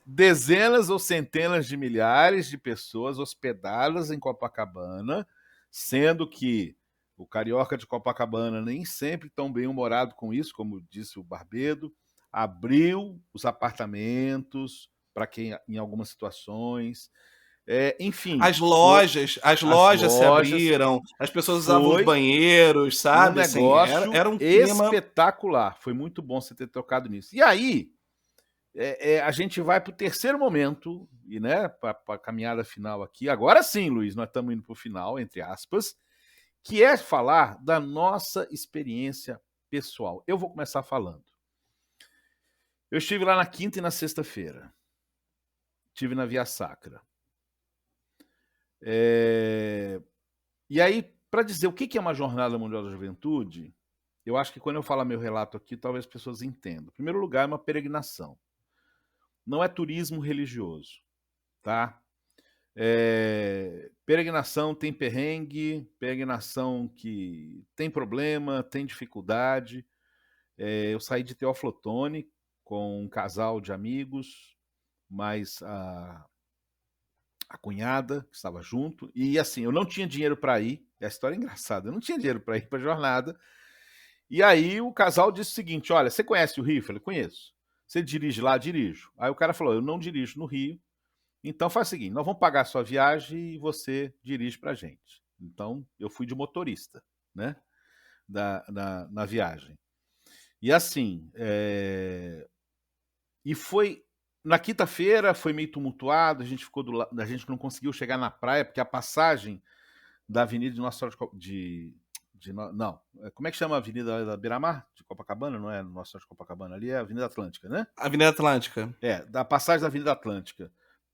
Dezenas ou centenas de milhares de pessoas hospedadas em Copacabana, sendo que o carioca de Copacabana nem sempre tão bem-humorado com isso, como disse o Barbedo, abriu os apartamentos para quem, em algumas situações, enfim. As lojas se abriram, as pessoas usavam os banheiros, sabe? Um negócio era um clima espetacular. Foi muito bom você ter tocado nisso. E aí, a gente vai para o terceiro momento, e né, para a caminhada final aqui. Agora sim, Luiz, nós estamos indo para o final, entre aspas, que é falar da nossa experiência pessoal. Eu vou começar falando. Eu estive lá na quinta e na sexta-feira. Estive na Via Sacra. E aí, para dizer o que é uma Jornada Mundial da Juventude, eu acho que quando eu falar meu relato aqui, talvez as pessoas entendam. Em primeiro lugar, é uma peregrinação. Não é turismo religioso, tá? Peregrinação tem perrengue, peregrinação que tem problema, tem dificuldade. Eu saí de Teófilo Otoni com um casal de amigos, mais a cunhada que estava junto, e assim, eu não tinha dinheiro para ir, a história é engraçada, eu não tinha dinheiro para ir para a jornada, e aí o casal disse o seguinte, olha, você conhece o Rio? Eu falei, conheço. Você dirige lá? Dirijo. Aí o cara falou, eu não dirijo no Rio, então faz o seguinte, nós vamos pagar a sua viagem e você dirige pra gente. Então eu fui de motorista, né, na viagem. E assim, e foi na quinta-feira, foi meio tumultuado, a gente ficou a gente não conseguiu chegar na praia porque a passagem da Avenida de Nossa Senhora não, como é que chama a Avenida da Beira-Mar de Copacabana? Não é Nossa Senhora de Copacabana, ali é a Avenida Atlântica, né? Avenida Atlântica. Da passagem da Avenida Atlântica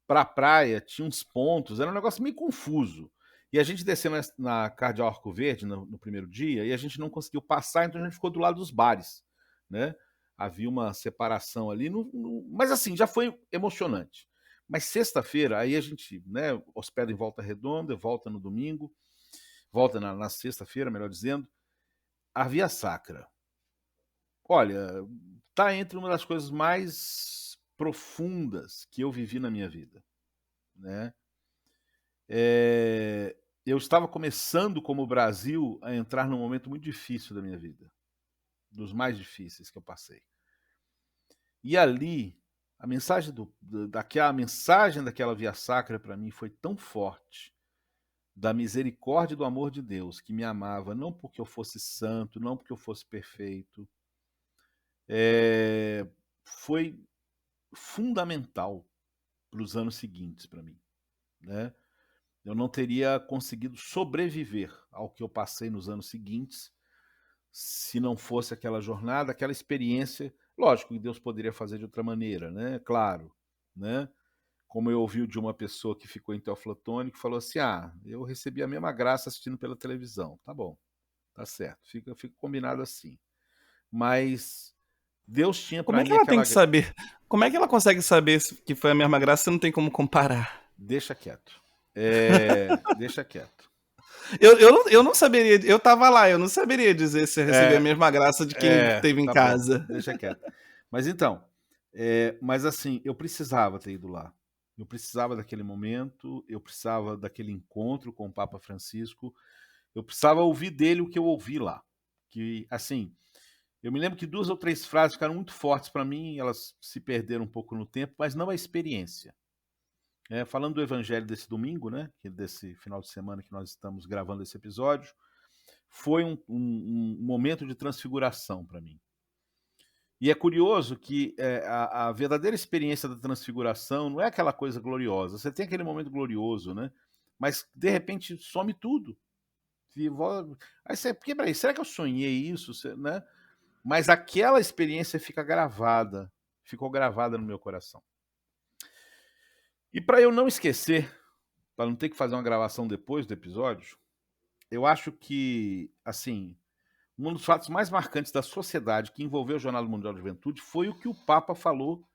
para a praia tinha uns pontos, era um negócio meio confuso. E a gente desceu na Cardeal Arco Verde no primeiro dia e a gente não conseguiu passar, então a gente ficou do lado dos bares, né? Havia uma separação ali, mas assim, já foi emocionante. Mas sexta-feira, aí a gente, né, hospeda em Volta Redonda, volta no domingo, volta na sexta-feira, melhor dizendo, a Via Sacra. Olha, tá entre uma das coisas mais profundas que eu vivi na minha vida, né? Eu estava começando como o Brasil a entrar num momento muito difícil da minha vida, dos mais difíceis que eu passei. E ali, a mensagem daquela Via Sacra para mim foi tão forte, da misericórdia e do amor de Deus, que me amava, não porque eu fosse santo, não porque eu fosse perfeito, foi fundamental para os anos seguintes para mim, né? Eu não teria conseguido sobreviver ao que eu passei nos anos seguintes se não fosse aquela jornada, aquela experiência, Lógico que Deus poderia fazer de outra maneira, né? Claro, né? Como eu ouvi de uma pessoa que ficou em Teoflotone, que falou assim: eu recebi a mesma graça assistindo pela televisão. Tá bom, tá certo, fica combinado assim. Mas Deus tinha Como para é que mim ela tem aquela. que saber? Como é que ela consegue saber que foi a mesma graça se não tem como comparar? Deixa quieto. Deixa quieto. Eu não saberia, eu tava lá, eu não saberia dizer se eu recebi a mesma graça de quem teve em Tá bom, casa. deixa quieto. Mas então, mas assim, eu precisava ter ido lá. Eu precisava daquele momento, eu precisava daquele encontro com o Papa Francisco, eu precisava ouvir dele o que eu ouvi lá. Que, assim, eu me lembro que 2 ou 3 frases ficaram muito fortes para mim, elas se perderam um pouco no tempo, mas não a experiência. Falando do evangelho desse domingo, né, desse final de semana que nós estamos gravando esse episódio, foi um momento de transfiguração para mim. E é curioso que a verdadeira experiência da transfiguração não é aquela coisa gloriosa. Você tem aquele momento glorioso, né? Mas, de repente, some tudo. Aí você, peraí, será que eu sonhei isso? Né? Mas aquela experiência ficou gravada no meu coração. E para eu não esquecer, para não ter que fazer uma gravação depois do episódio, eu acho que, assim, um dos fatos mais marcantes da sociedade que envolveu a Jornada Mundial da Juventude foi o que o Papa falou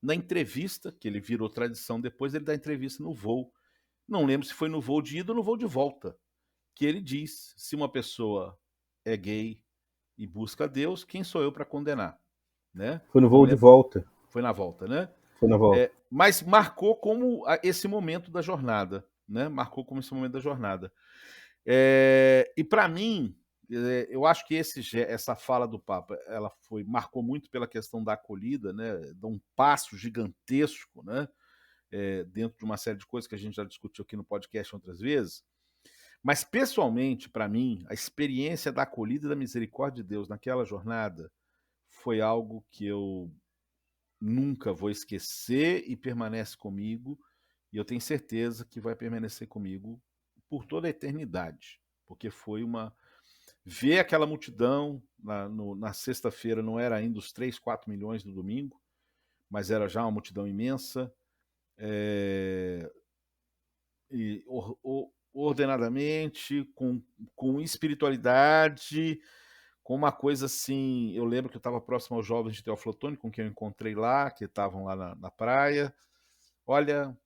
na entrevista, que ele virou tradição depois ele dá entrevista no voo. Não lembro se foi no voo de ida ou no voo de volta, que ele diz: se uma pessoa é gay e busca Deus, quem sou eu para condenar? Né? Foi no voo de volta. Foi na volta, né? Foi na volta. Mas marcou como esse momento da jornada, né? Marcou como esse momento da jornada. E para mim, eu acho que essa fala do Papa, ela marcou muito pela questão da acolhida, né? De um passo gigantesco, né? Dentro de uma série de coisas que a gente já discutiu aqui no podcast outras vezes. Mas, pessoalmente, para mim, a experiência da acolhida e da misericórdia de Deus naquela jornada foi algo que eu nunca vou esquecer e permanece comigo, e eu tenho certeza que vai permanecer comigo por toda a eternidade, porque foi ver aquela multidão na sexta-feira, não era ainda os 3, 4 milhões do domingo, mas era já uma multidão imensa, e ordenadamente, com espiritualidade, com uma coisa assim. Eu lembro que eu estava próximo aos jovens de Teoflotone, com quem eu encontrei lá, que estavam lá na praia. Olha,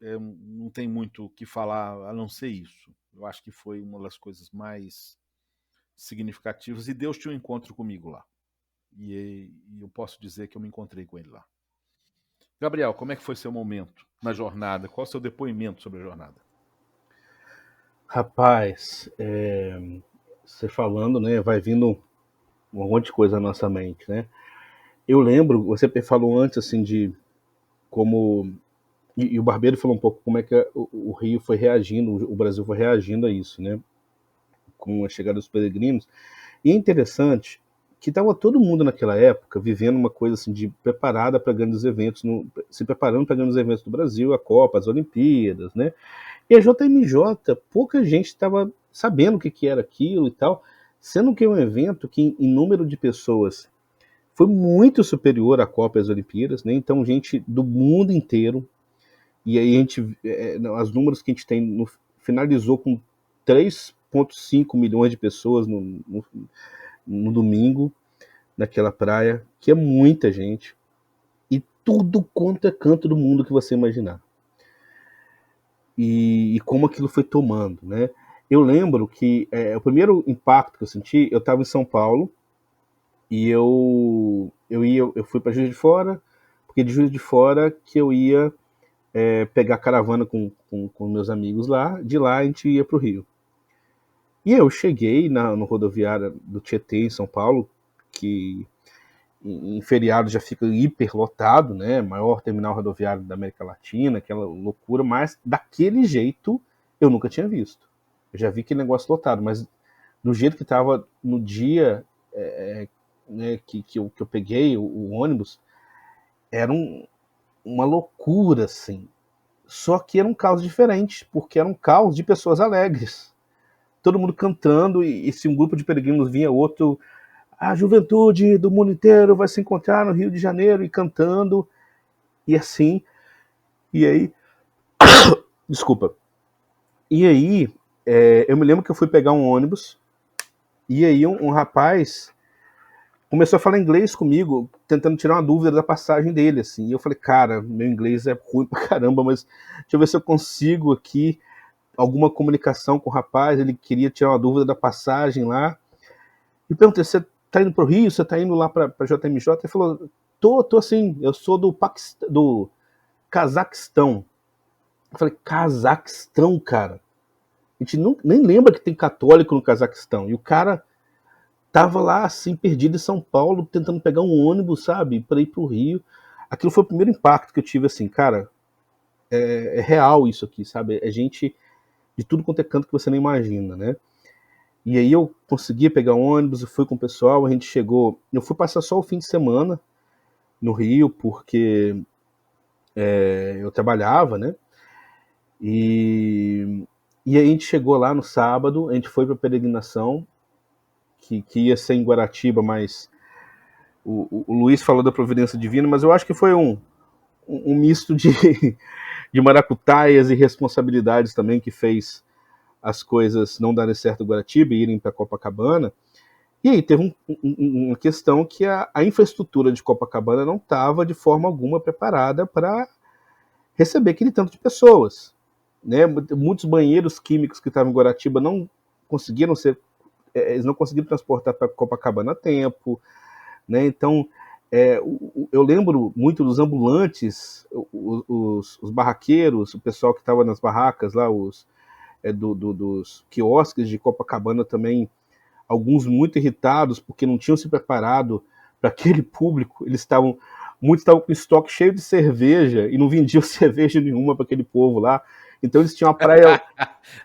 não tem muito o que falar a não ser isso. Eu acho que foi uma das coisas mais significativas, e Deus tinha um encontro comigo lá. E eu posso dizer que eu me encontrei com ele lá. Gabriel, como é que foi seu momento na jornada? Qual é o seu depoimento sobre a jornada? Rapaz, você falando, né, vai vindo um monte de coisa na nossa mente, né? Eu lembro, você falou antes, assim, de como... E o Barbeiro falou um pouco como é que o Rio foi reagindo, o Brasil foi reagindo a isso, né? Com a chegada dos peregrinos. E é interessante que estava todo mundo naquela época vivendo uma coisa assim de preparada para grandes eventos, se preparando para grandes eventos do Brasil, a Copa, as Olimpíadas, né? E a JMJ, pouca gente estava sabendo o que era aquilo e tal, sendo que é um evento que em número de pessoas foi muito superior à Copa e às Olimpíadas, né? Então gente do mundo inteiro, e aí os números que a gente tem finalizou com 3,5 milhões de pessoas no domingo, naquela praia, que é muita gente, e tudo quanto é canto do mundo que você imaginar. E como aquilo foi tomando, né? Eu lembro que o primeiro impacto que eu senti, eu estava em São Paulo, e eu fui para Juiz de Fora, porque de Juiz de Fora que eu ia pegar caravana com meus amigos lá, de lá a gente ia para o Rio. E eu cheguei no rodoviário do Tietê, em São Paulo, que em feriado já fica hiperlotado, né? Maior terminal rodoviário da América Latina, aquela loucura, mas daquele jeito eu nunca tinha visto. Eu já vi aquele negócio lotado, mas do jeito que estava no dia né, que eu peguei o ônibus, era uma loucura, assim. Só que era um caos diferente, porque era um caos de pessoas alegres. Todo mundo cantando, e se um grupo de peregrinos vinha, outro a juventude do mundo inteiro vai se encontrar no Rio de Janeiro, e cantando, e assim, e aí, desculpa, e aí, eu me lembro que eu fui pegar um ônibus, e aí um rapaz começou a falar inglês comigo, tentando tirar uma dúvida da passagem dele, assim, e eu falei, cara, meu inglês é ruim pra caramba, mas deixa eu ver se eu consigo aqui alguma comunicação com o rapaz, ele queria tirar uma dúvida da passagem lá, e perguntei, você tá indo pro Rio, você tá indo lá pra JMJ? Ele falou, tô assim, eu sou do Cazaquistão. Eu falei, Cazaquistão, cara? A gente nem lembra que tem católico no Cazaquistão. E o cara tava lá, assim, perdido em São Paulo, tentando pegar um ônibus, sabe, para ir pro Rio. Aquilo foi o primeiro impacto que eu tive, assim, cara, é real isso aqui, sabe? É gente de tudo quanto é canto que você não imagina, né? E aí eu consegui pegar um ônibus e fui com o pessoal, a gente chegou... Eu fui passar só o fim de semana no Rio, porque eu trabalhava, né? E aí a gente chegou lá no sábado, a gente foi para a peregrinação, que ia ser em Guaratiba, mas o Luiz falou da providência divina, mas eu acho que foi um misto de maracutaias e responsabilidades também que fez as coisas não darem certo em Guaratiba e irem para Copacabana. E aí teve uma questão que a infraestrutura de Copacabana não estava de forma alguma preparada para receber aquele tanto de pessoas, né? Muitos banheiros químicos que estavam em Guaratiba não conseguiram eles não conseguiram transportar para Copacabana a tempo, né? Então, eu lembro muito dos ambulantes, os barraqueiros, o pessoal que estava nas barracas lá, dos quiosques de Copacabana também, alguns muito irritados porque não tinham se preparado para aquele público. Muitos estavam com estoque cheio de cerveja e não vendiam cerveja nenhuma para aquele povo lá. Então eles tinham a praia.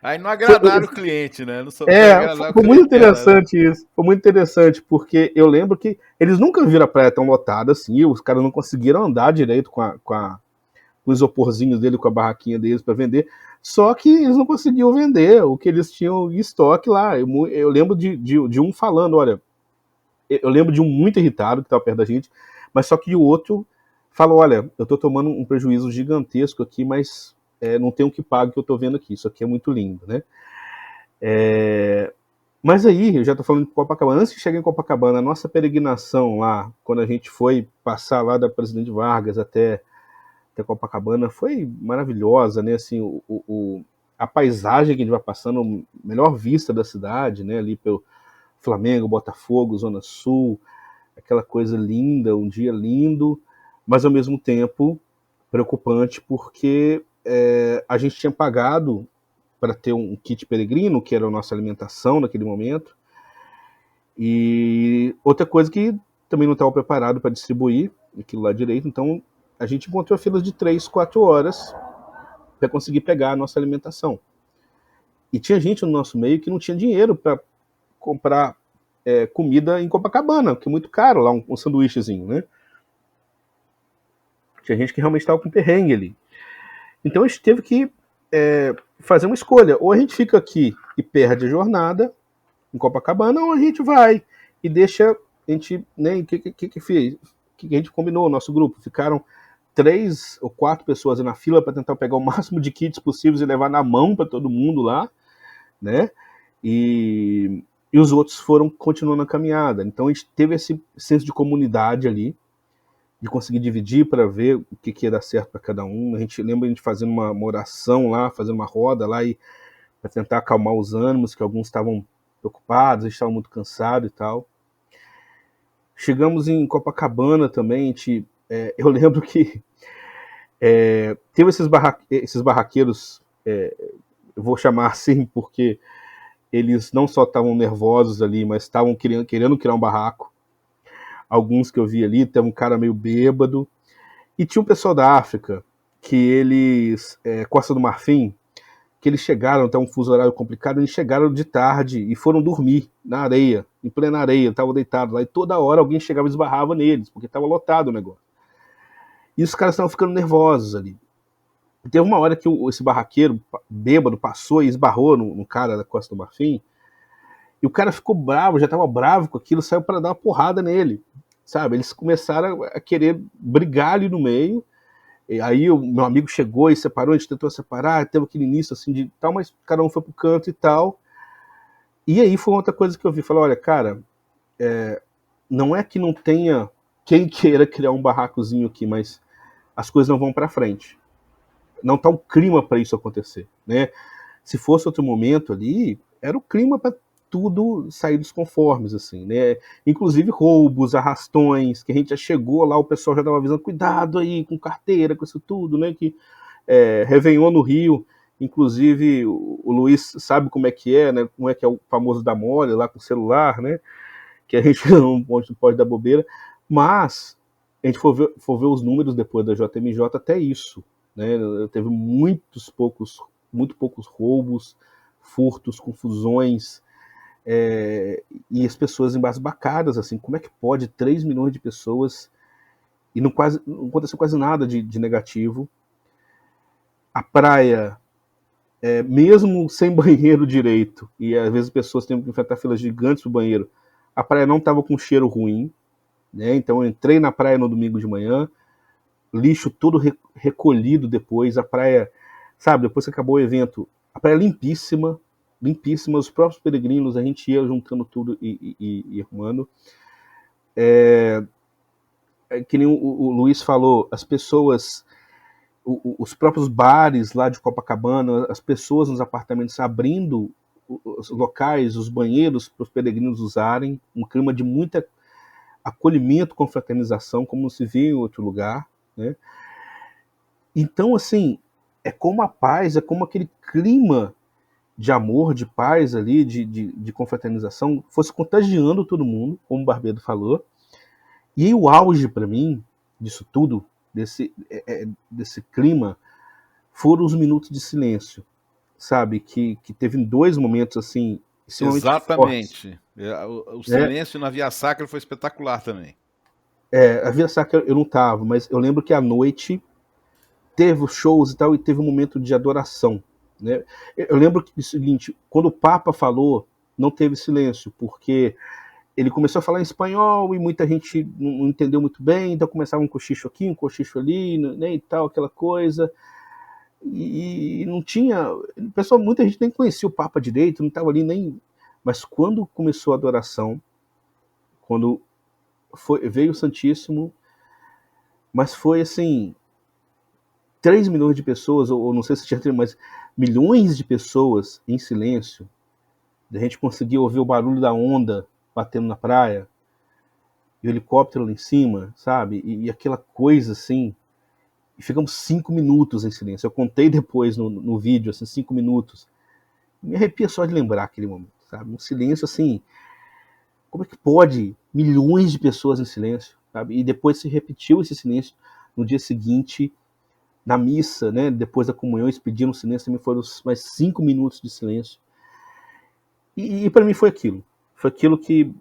Aí não agradaram o cliente, né? Não souberam agradar Foi o muito clientela, né? interessante isso. Foi muito interessante, porque eu lembro que eles nunca viram a praia tão lotada assim. Os caras não conseguiram andar direito com os isoporzinhos dele, com a barraquinha deles para vender. Só que eles não conseguiam vender o que eles tinham em estoque lá. Eu lembro de um falando, olha, eu lembro de um muito irritado que estava perto da gente, mas só que o outro falou, olha, eu estou tomando um prejuízo gigantesco aqui, mas não tem o que pagar que eu estou vendo aqui, isso aqui é muito lindo, né? Mas aí, eu já estou falando de Copacabana, antes de chegar em Copacabana, a nossa peregrinação lá, quando a gente foi passar lá da Presidente Vargas até Copacabana, foi maravilhosa, né? Assim, a paisagem que a gente vai passando, melhor vista da cidade, né? Ali pelo Flamengo, Botafogo, Zona Sul, aquela coisa linda, um dia lindo, mas ao mesmo tempo preocupante, porque a gente tinha pagado para ter um kit peregrino, que era a nossa alimentação naquele momento, e outra coisa que também não estava preparado para distribuir aquilo lá direito, então a gente encontrou filas de 3, 4 horas para conseguir pegar a nossa alimentação. E tinha gente no nosso meio que não tinha dinheiro para comprar comida em Copacabana, que é muito caro lá, um sanduíchezinho, né? Tinha gente que realmente estava com perrengue ali. Então a gente teve que fazer uma escolha. Ou a gente fica aqui e perde a jornada em Copacabana, ou a gente vai e deixa a gente, né? O que a gente combinou, o nosso grupo? Ficaram 3 ou 4 pessoas na fila para tentar pegar o máximo de kits possíveis e levar na mão para todo mundo lá, né? E os outros foram continuando a caminhada. Então a gente teve esse senso de comunidade ali, de conseguir dividir para ver o que ia dar certo para cada um. Lembra a gente fazendo uma oração lá, fazendo uma roda lá e para tentar acalmar os ânimos, que alguns estavam preocupados, eles estavam muito cansados e tal. Chegamos em Copacabana também, eu lembro que teve esses barraqueiros, eu vou chamar assim porque eles não só estavam nervosos ali, mas estavam querendo criar um barraco. Alguns que eu vi ali, teve um cara meio bêbado. E tinha um pessoal da África, que eles, Costa do Marfim, que eles chegaram, até um fuso horário complicado, eles chegaram de tarde e foram dormir na areia, em plena areia, estavam deitados lá, e toda hora alguém chegava e esbarrava neles, porque estava lotado o negócio. E os caras estavam ficando nervosos ali. Teve uma hora que esse barraqueiro bêbado passou e esbarrou no cara da Costa do Marfim, E o cara ficou bravo, já estava bravo com aquilo, saiu para dar uma porrada nele, sabe? Eles começaram a querer brigar ali no meio. E aí o meu amigo chegou e separou, a gente tentou separar, teve aquele início assim de tal, mas cada um foi pro canto e tal. E aí foi outra coisa que eu vi, falei, olha, cara, não é que não tenha quem queira criar um barracozinho aqui, mas as coisas não vão para frente. Não tá o clima para isso acontecer, né? Se fosse outro momento ali, era o clima para tudo sair dos conformes, assim, né? Inclusive roubos, arrastões, que a gente já chegou lá, o pessoal já estava avisando, cuidado aí com carteira, com isso tudo, né? Que Réveillon no Rio, inclusive o Luiz sabe como é que é, né? Como é que é o famoso da mole lá com o celular, né? Que a gente não pode dar bobeira, mas a gente for ver os números depois da JMJ, até isso, né? Teve muito poucos roubos, furtos, confusões, e as pessoas embasbacadas, assim, como é que pode 3 milhões de pessoas e não aconteceu quase nada de negativo. A praia, mesmo sem banheiro direito, e às vezes pessoas têm que enfrentar filas gigantes pro banheiro, a praia não estava com cheiro ruim, né? Então eu entrei na praia no domingo de manhã, lixo todo recolhido depois, a praia, sabe, depois que acabou o evento, a praia limpíssima, os próprios peregrinos, a gente ia juntando tudo e arrumando. Que nem o Luiz falou, as pessoas, os próprios bares lá de Copacabana, as pessoas nos apartamentos abrindo os locais, os banheiros para os peregrinos usarem, um clima de muito acolhimento, confraternização, como não se vê em outro lugar, né? Então, assim, é como a paz, é como aquele clima de amor, de paz ali, de confraternização, fosse contagiando todo mundo, como o Barbedo falou. E aí o auge para mim, disso tudo, desse clima, foram os minutos de silêncio, sabe? Que teve 2 momentos assim, extremamente fortes. Exatamente. O silêncio na Via Sacra foi espetacular também. A Via Sacra eu não tava, mas eu lembro que à noite teve os shows e tal, e teve um momento de adoração, né? Eu lembro que o seguinte, quando o Papa falou, não teve silêncio, porque ele começou a falar em espanhol e muita gente não entendeu muito bem, então começava um cochicho aqui, um cochicho ali, né, e tal, aquela coisa. E não tinha. Pessoal, muita gente nem conhecia o Papa direito, não estava ali nem. Mas quando começou a adoração, quando veio o Santíssimo, mas foi assim, 3 milhões de pessoas, ou não sei se tinha, mas milhões de pessoas em silêncio, a gente conseguia ouvir o barulho da onda batendo na praia, e o helicóptero lá em cima, sabe? E aquela coisa assim, e ficamos 5 minutos em silêncio. Eu contei depois no vídeo, assim, 5 minutos. Me arrepia só de lembrar aquele momento, sabe? Um silêncio assim, como é que pode milhões de pessoas em silêncio, sabe? E depois se repetiu esse silêncio no dia seguinte, na missa, né? Depois da comunhão, eles pediram silêncio, também foram mais 5 minutos de silêncio. E para mim foi aquilo. Foi aquilo que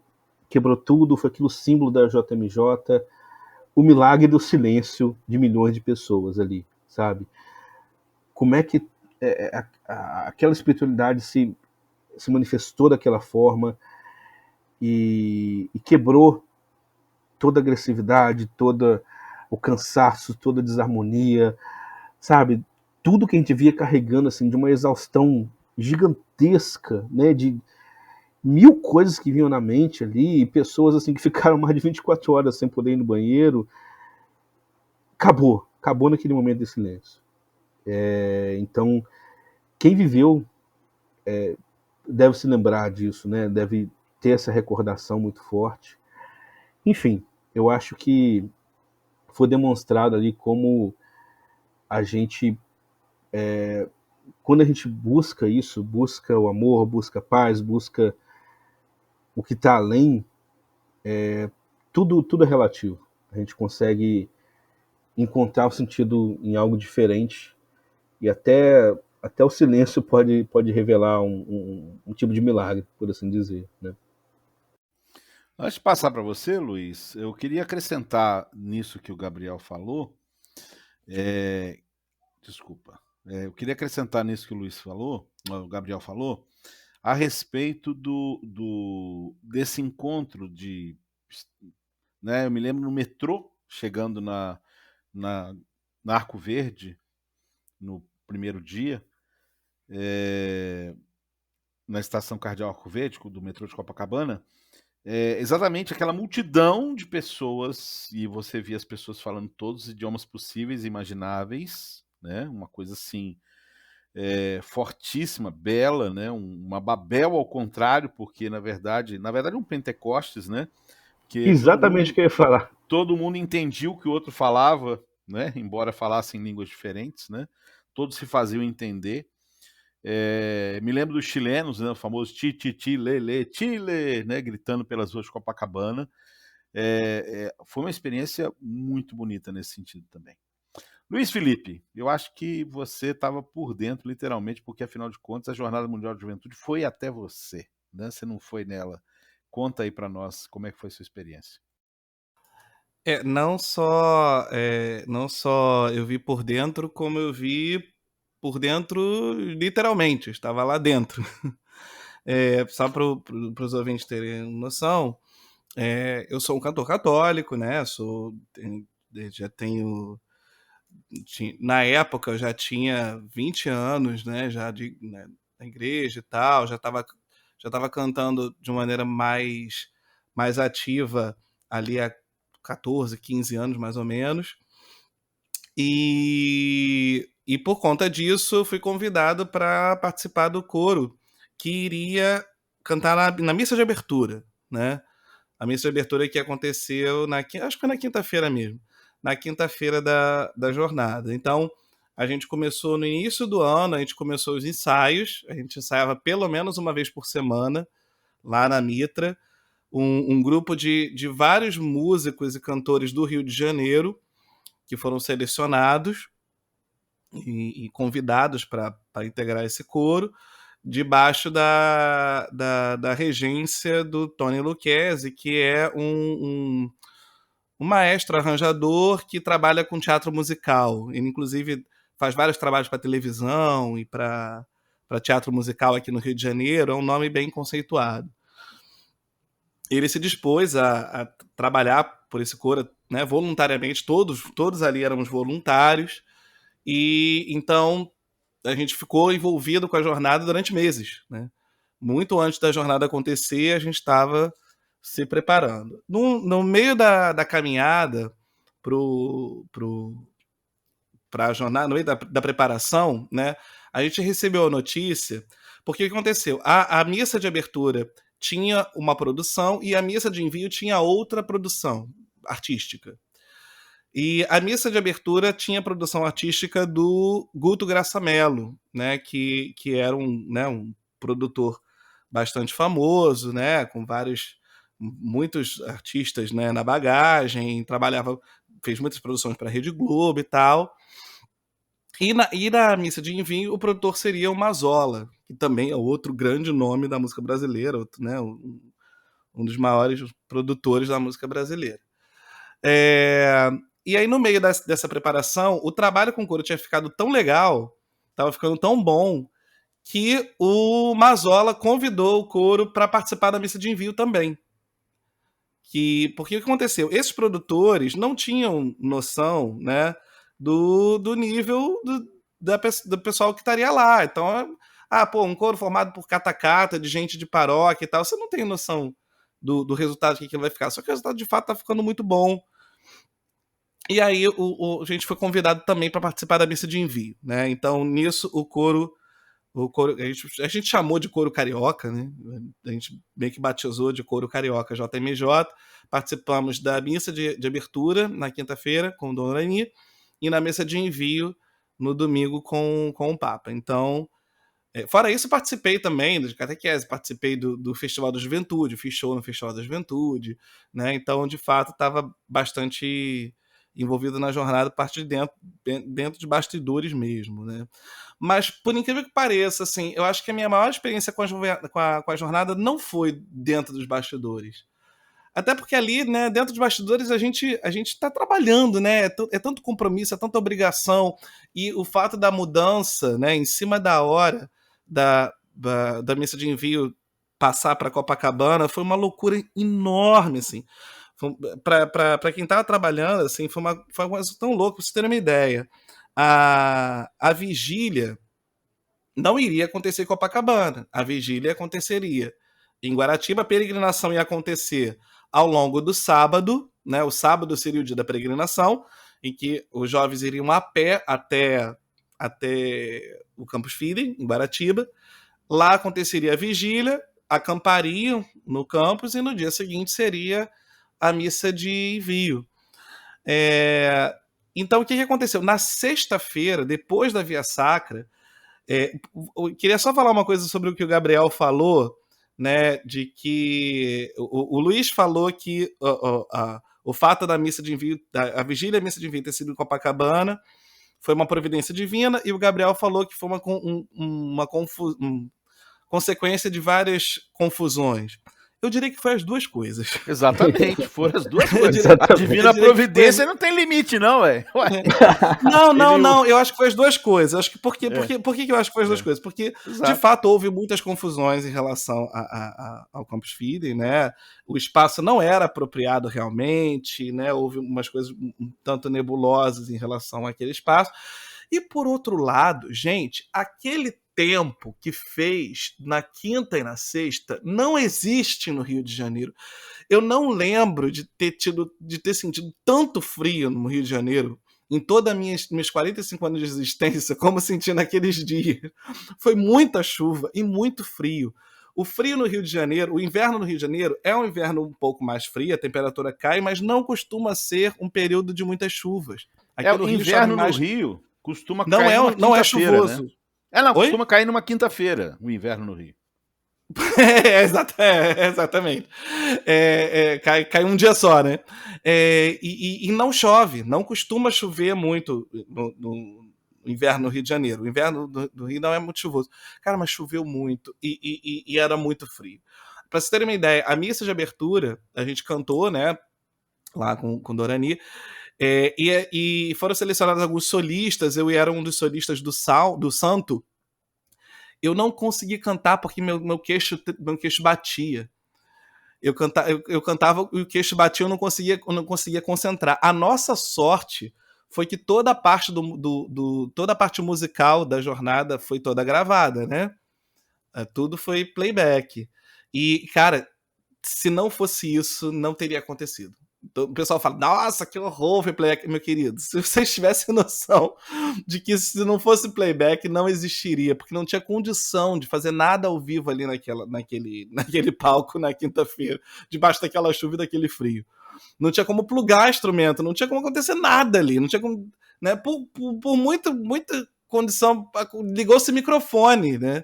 quebrou tudo, foi aquilo símbolo da JMJ, o milagre do silêncio de milhões de pessoas ali, sabe? Como é que aquela espiritualidade se manifestou daquela forma e quebrou toda a agressividade, todo o cansaço, toda a desarmonia, sabe? Tudo que a gente via carregando assim de uma exaustão gigantesca, né? De 1000 coisas que vinham na mente ali, e pessoas assim que ficaram mais de 24 horas sem poder ir no banheiro. Acabou naquele momento de silêncio. Então, quem viveu deve se lembrar disso, né? Deve ter essa recordação muito forte. Enfim, eu acho que foi demonstrado ali como a gente, quando a gente busca isso, busca o amor, busca a paz, busca o que está além, tudo é relativo. A gente consegue encontrar o sentido em algo diferente, e até o silêncio pode revelar um tipo de milagre, por assim dizer, né? Antes de passar para você, Luiz, eu queria acrescentar nisso que o Gabriel falou. Desculpa. Eu queria acrescentar nisso que o Gabriel falou, a respeito desse encontro né, eu me lembro no metrô, chegando na Arco Verde, no primeiro dia, na estação Cardeal Arco Verde, do metrô de Copacabana, exatamente aquela multidão de pessoas, e você via as pessoas falando todos os idiomas possíveis e imagináveis, né? Uma coisa assim, fortíssima, bela, né? Uma Babel ao contrário, porque na verdade um Pentecostes, né? Que Exatamente o que eu ia falar. todo mundo entendia o que o outro falava, né? Embora falassem línguas diferentes, né? Todos se faziam entender. Me lembro dos chilenos, né? O famoso ti, ti, ti, le, le, Chile, né? Gritando pelas ruas de Copacabana. Foi uma experiência muito bonita nesse sentido também. Luiz Felipe, eu acho que você estava por dentro, literalmente, porque afinal de contas a Jornada Mundial de Juventude foi até você, né? Você não foi nela. Conta aí para nós como é que foi a sua experiência. Não só eu vi por dentro, como eu vi por dentro literalmente, estava lá dentro. Só para os ouvintes terem noção, eu sou um cantor católico, né? Já tenho. Na época eu já tinha 20 anos, né? Né, na igreja e tal, já estava cantando de uma maneira mais ativa ali há 14, 15 anos mais ou menos. E por conta disso fui convidado para participar do coro que iria cantar na missa de abertura, né? A missa de abertura que aconteceu acho que foi na quinta-feira mesmo, na quinta-feira da jornada. Então, a gente começou no início do ano, a gente começou os ensaios, a gente ensaiava pelo menos uma vez por semana, lá na Mitra, um grupo de vários músicos e cantores do Rio de Janeiro, que foram selecionados e convidados para integrar esse coro, debaixo da regência do Tony Lucchesi, que é um maestro arranjador que trabalha com teatro musical. Ele, inclusive, faz vários trabalhos para televisão e para teatro musical aqui no Rio de Janeiro. É um nome bem conceituado. Ele se dispôs a trabalhar por esse coro, né, voluntariamente. Todos ali éramos voluntários. E então a gente ficou envolvido com a jornada durante meses, né? Muito antes da jornada acontecer, a gente estava se preparando. No meio da caminhada para a jornada, no meio da preparação, né, a gente recebeu a notícia, porque o que aconteceu? A missa de abertura tinha uma produção e a missa de envio tinha outra produção artística. E a missa de abertura tinha a produção artística do Guto Graçamelo, né, que era um produtor bastante famoso, né, com muitos artistas, né, na bagagem, fez muitas produções para a Rede Globo e tal. E na missa de envio, o produtor seria o Mazola, que também é outro grande nome da música brasileira, né, um dos maiores produtores da música brasileira. E aí, no meio dessa preparação, o trabalho com o coro tinha ficado tão legal, estava ficando tão bom, que o Mazola convidou o coro para participar da missa de envio também. Porque o que aconteceu? Esses produtores não tinham noção, né, do nível do pessoal que estaria lá. Então, um coro formado por catacata, de gente de paróquia e tal, você não tem noção do resultado que aquilo vai ficar. Só que o resultado, de fato, está ficando muito bom. E aí a gente foi convidado também para participar da missa de envio, né? Então, nisso, o coro a gente chamou de coro carioca, né? A gente meio que batizou de coro carioca JMJ. Participamos da missa de abertura na quinta-feira com o Dona Rani e na missa de envio no domingo com o Papa. Então, fora isso, participei também de catequese, participei do Festival da Juventude, fiz show no Festival da Juventude, né? Então, de fato, estava bastante envolvido na jornada, parte de dentro de bastidores mesmo, né? Mas, por incrível que pareça, assim, eu acho que a minha maior experiência com a jornada não foi dentro dos bastidores. Até porque ali, né, dentro dos bastidores, a gente está trabalhando, né? É tanto compromisso, é tanta obrigação. E o fato da mudança, né, em cima da hora da missa de envio passar para Copacabana foi uma loucura enorme, assim. Para quem estava trabalhando, assim, foi uma coisa tão louca, para vocês terem uma ideia. A vigília não iria acontecer em Copacabana, a vigília aconteceria em Guaratiba. A peregrinação ia acontecer ao longo do sábado, né? O sábado seria o dia da peregrinação, em que os jovens iriam a pé até o Campus Feeding, em Guaratiba. Lá aconteceria a vigília, acampariam no campus e no dia seguinte seria a missa de envio. Então, o que aconteceu? Na sexta-feira, depois da Via Sacra, eu queria só falar uma coisa sobre o que o Gabriel falou, né, de que o Luiz falou que o fato da missa de envio, a vigília da missa de envio ter sido em Copacabana foi uma providência divina, e o Gabriel falou que foi uma consequência de várias confusões. Eu diria que foi as duas coisas. Exatamente, foram as duas coisas. Exatamente. A divina providência não tem limite, não, velho. Não, eu acho que foi as duas coisas. Acho que por que eu acho que foi as duas coisas? Porque, de fato, houve muitas confusões em relação ao Campus Feeding, né? O espaço não era apropriado realmente, né? Houve umas coisas um tanto nebulosas em relação àquele espaço. E, por outro lado, gente, aquele tempo que fez na quinta e na sexta não existe no Rio de Janeiro. Eu não lembro de ter sentido tanto frio no Rio de Janeiro em toda meus 45 anos de existência como senti naqueles dias. Foi muita chuva e muito frio. O frio no Rio de Janeiro, o inverno no Rio de Janeiro é um inverno um pouco mais frio, a temperatura cai, mas não costuma ser um período de muitas chuvas. O inverno no Rio costuma cair numa não é quinta-feira, chuvoso. né? Costuma cair numa quinta-feira, o inverno no Rio. Exatamente. Cai um dia só, né? E não chove, não costuma chover muito no inverno no Rio de Janeiro. O inverno do Rio não é muito chuvoso. Cara, mas choveu muito e era muito frio. Para vocês terem uma ideia, a missa de abertura, a gente cantou, né? Lá com Dorani. E foram selecionados alguns solistas. Eu era um dos solistas do Santo. Eu não consegui cantar porque meu queixo batia. Eu cantava e o queixo batia, eu não conseguia concentrar. A nossa sorte foi que toda a parte toda a parte musical da jornada foi toda gravada, né? Tudo foi playback. E, cara, se não fosse isso, não teria acontecido. Então, o pessoal fala, nossa, que horror foi playback. Meu querido, se vocês tivessem noção de que se não fosse playback, não existiria, porque não tinha condição de fazer nada ao vivo ali naquele palco na quinta-feira, debaixo daquela chuva e daquele frio. Não tinha como plugar instrumento, não tinha como acontecer nada ali, não tinha como, né, por muita condição, ligou-se microfone, né,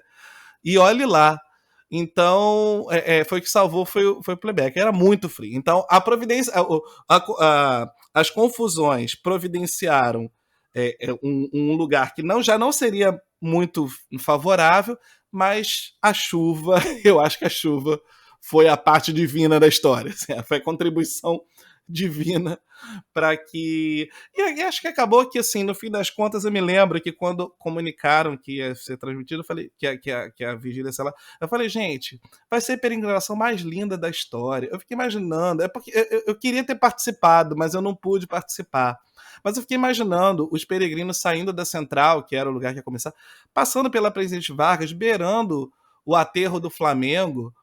e olhe lá. Então, foi o que salvou, foi o playback. Era muito frio. Então, a providência, as confusões providenciaram um lugar que já não seria muito favorável, mas a chuva, eu acho que a chuva foi a parte divina da história. Assim, foi a contribuição divina para que... E acho que acabou que, assim, no fim das contas, eu me lembro que quando comunicaram que ia ser transmitido, eu falei que a vigília, sei lá, eu falei, gente, vai ser a peregrinação mais linda da história. Eu fiquei imaginando, porque eu queria ter participado, mas eu não pude participar. Mas eu fiquei imaginando os peregrinos saindo da Central, que era o lugar que ia começar, passando pela Presidente Vargas, beirando o aterro do Flamengo,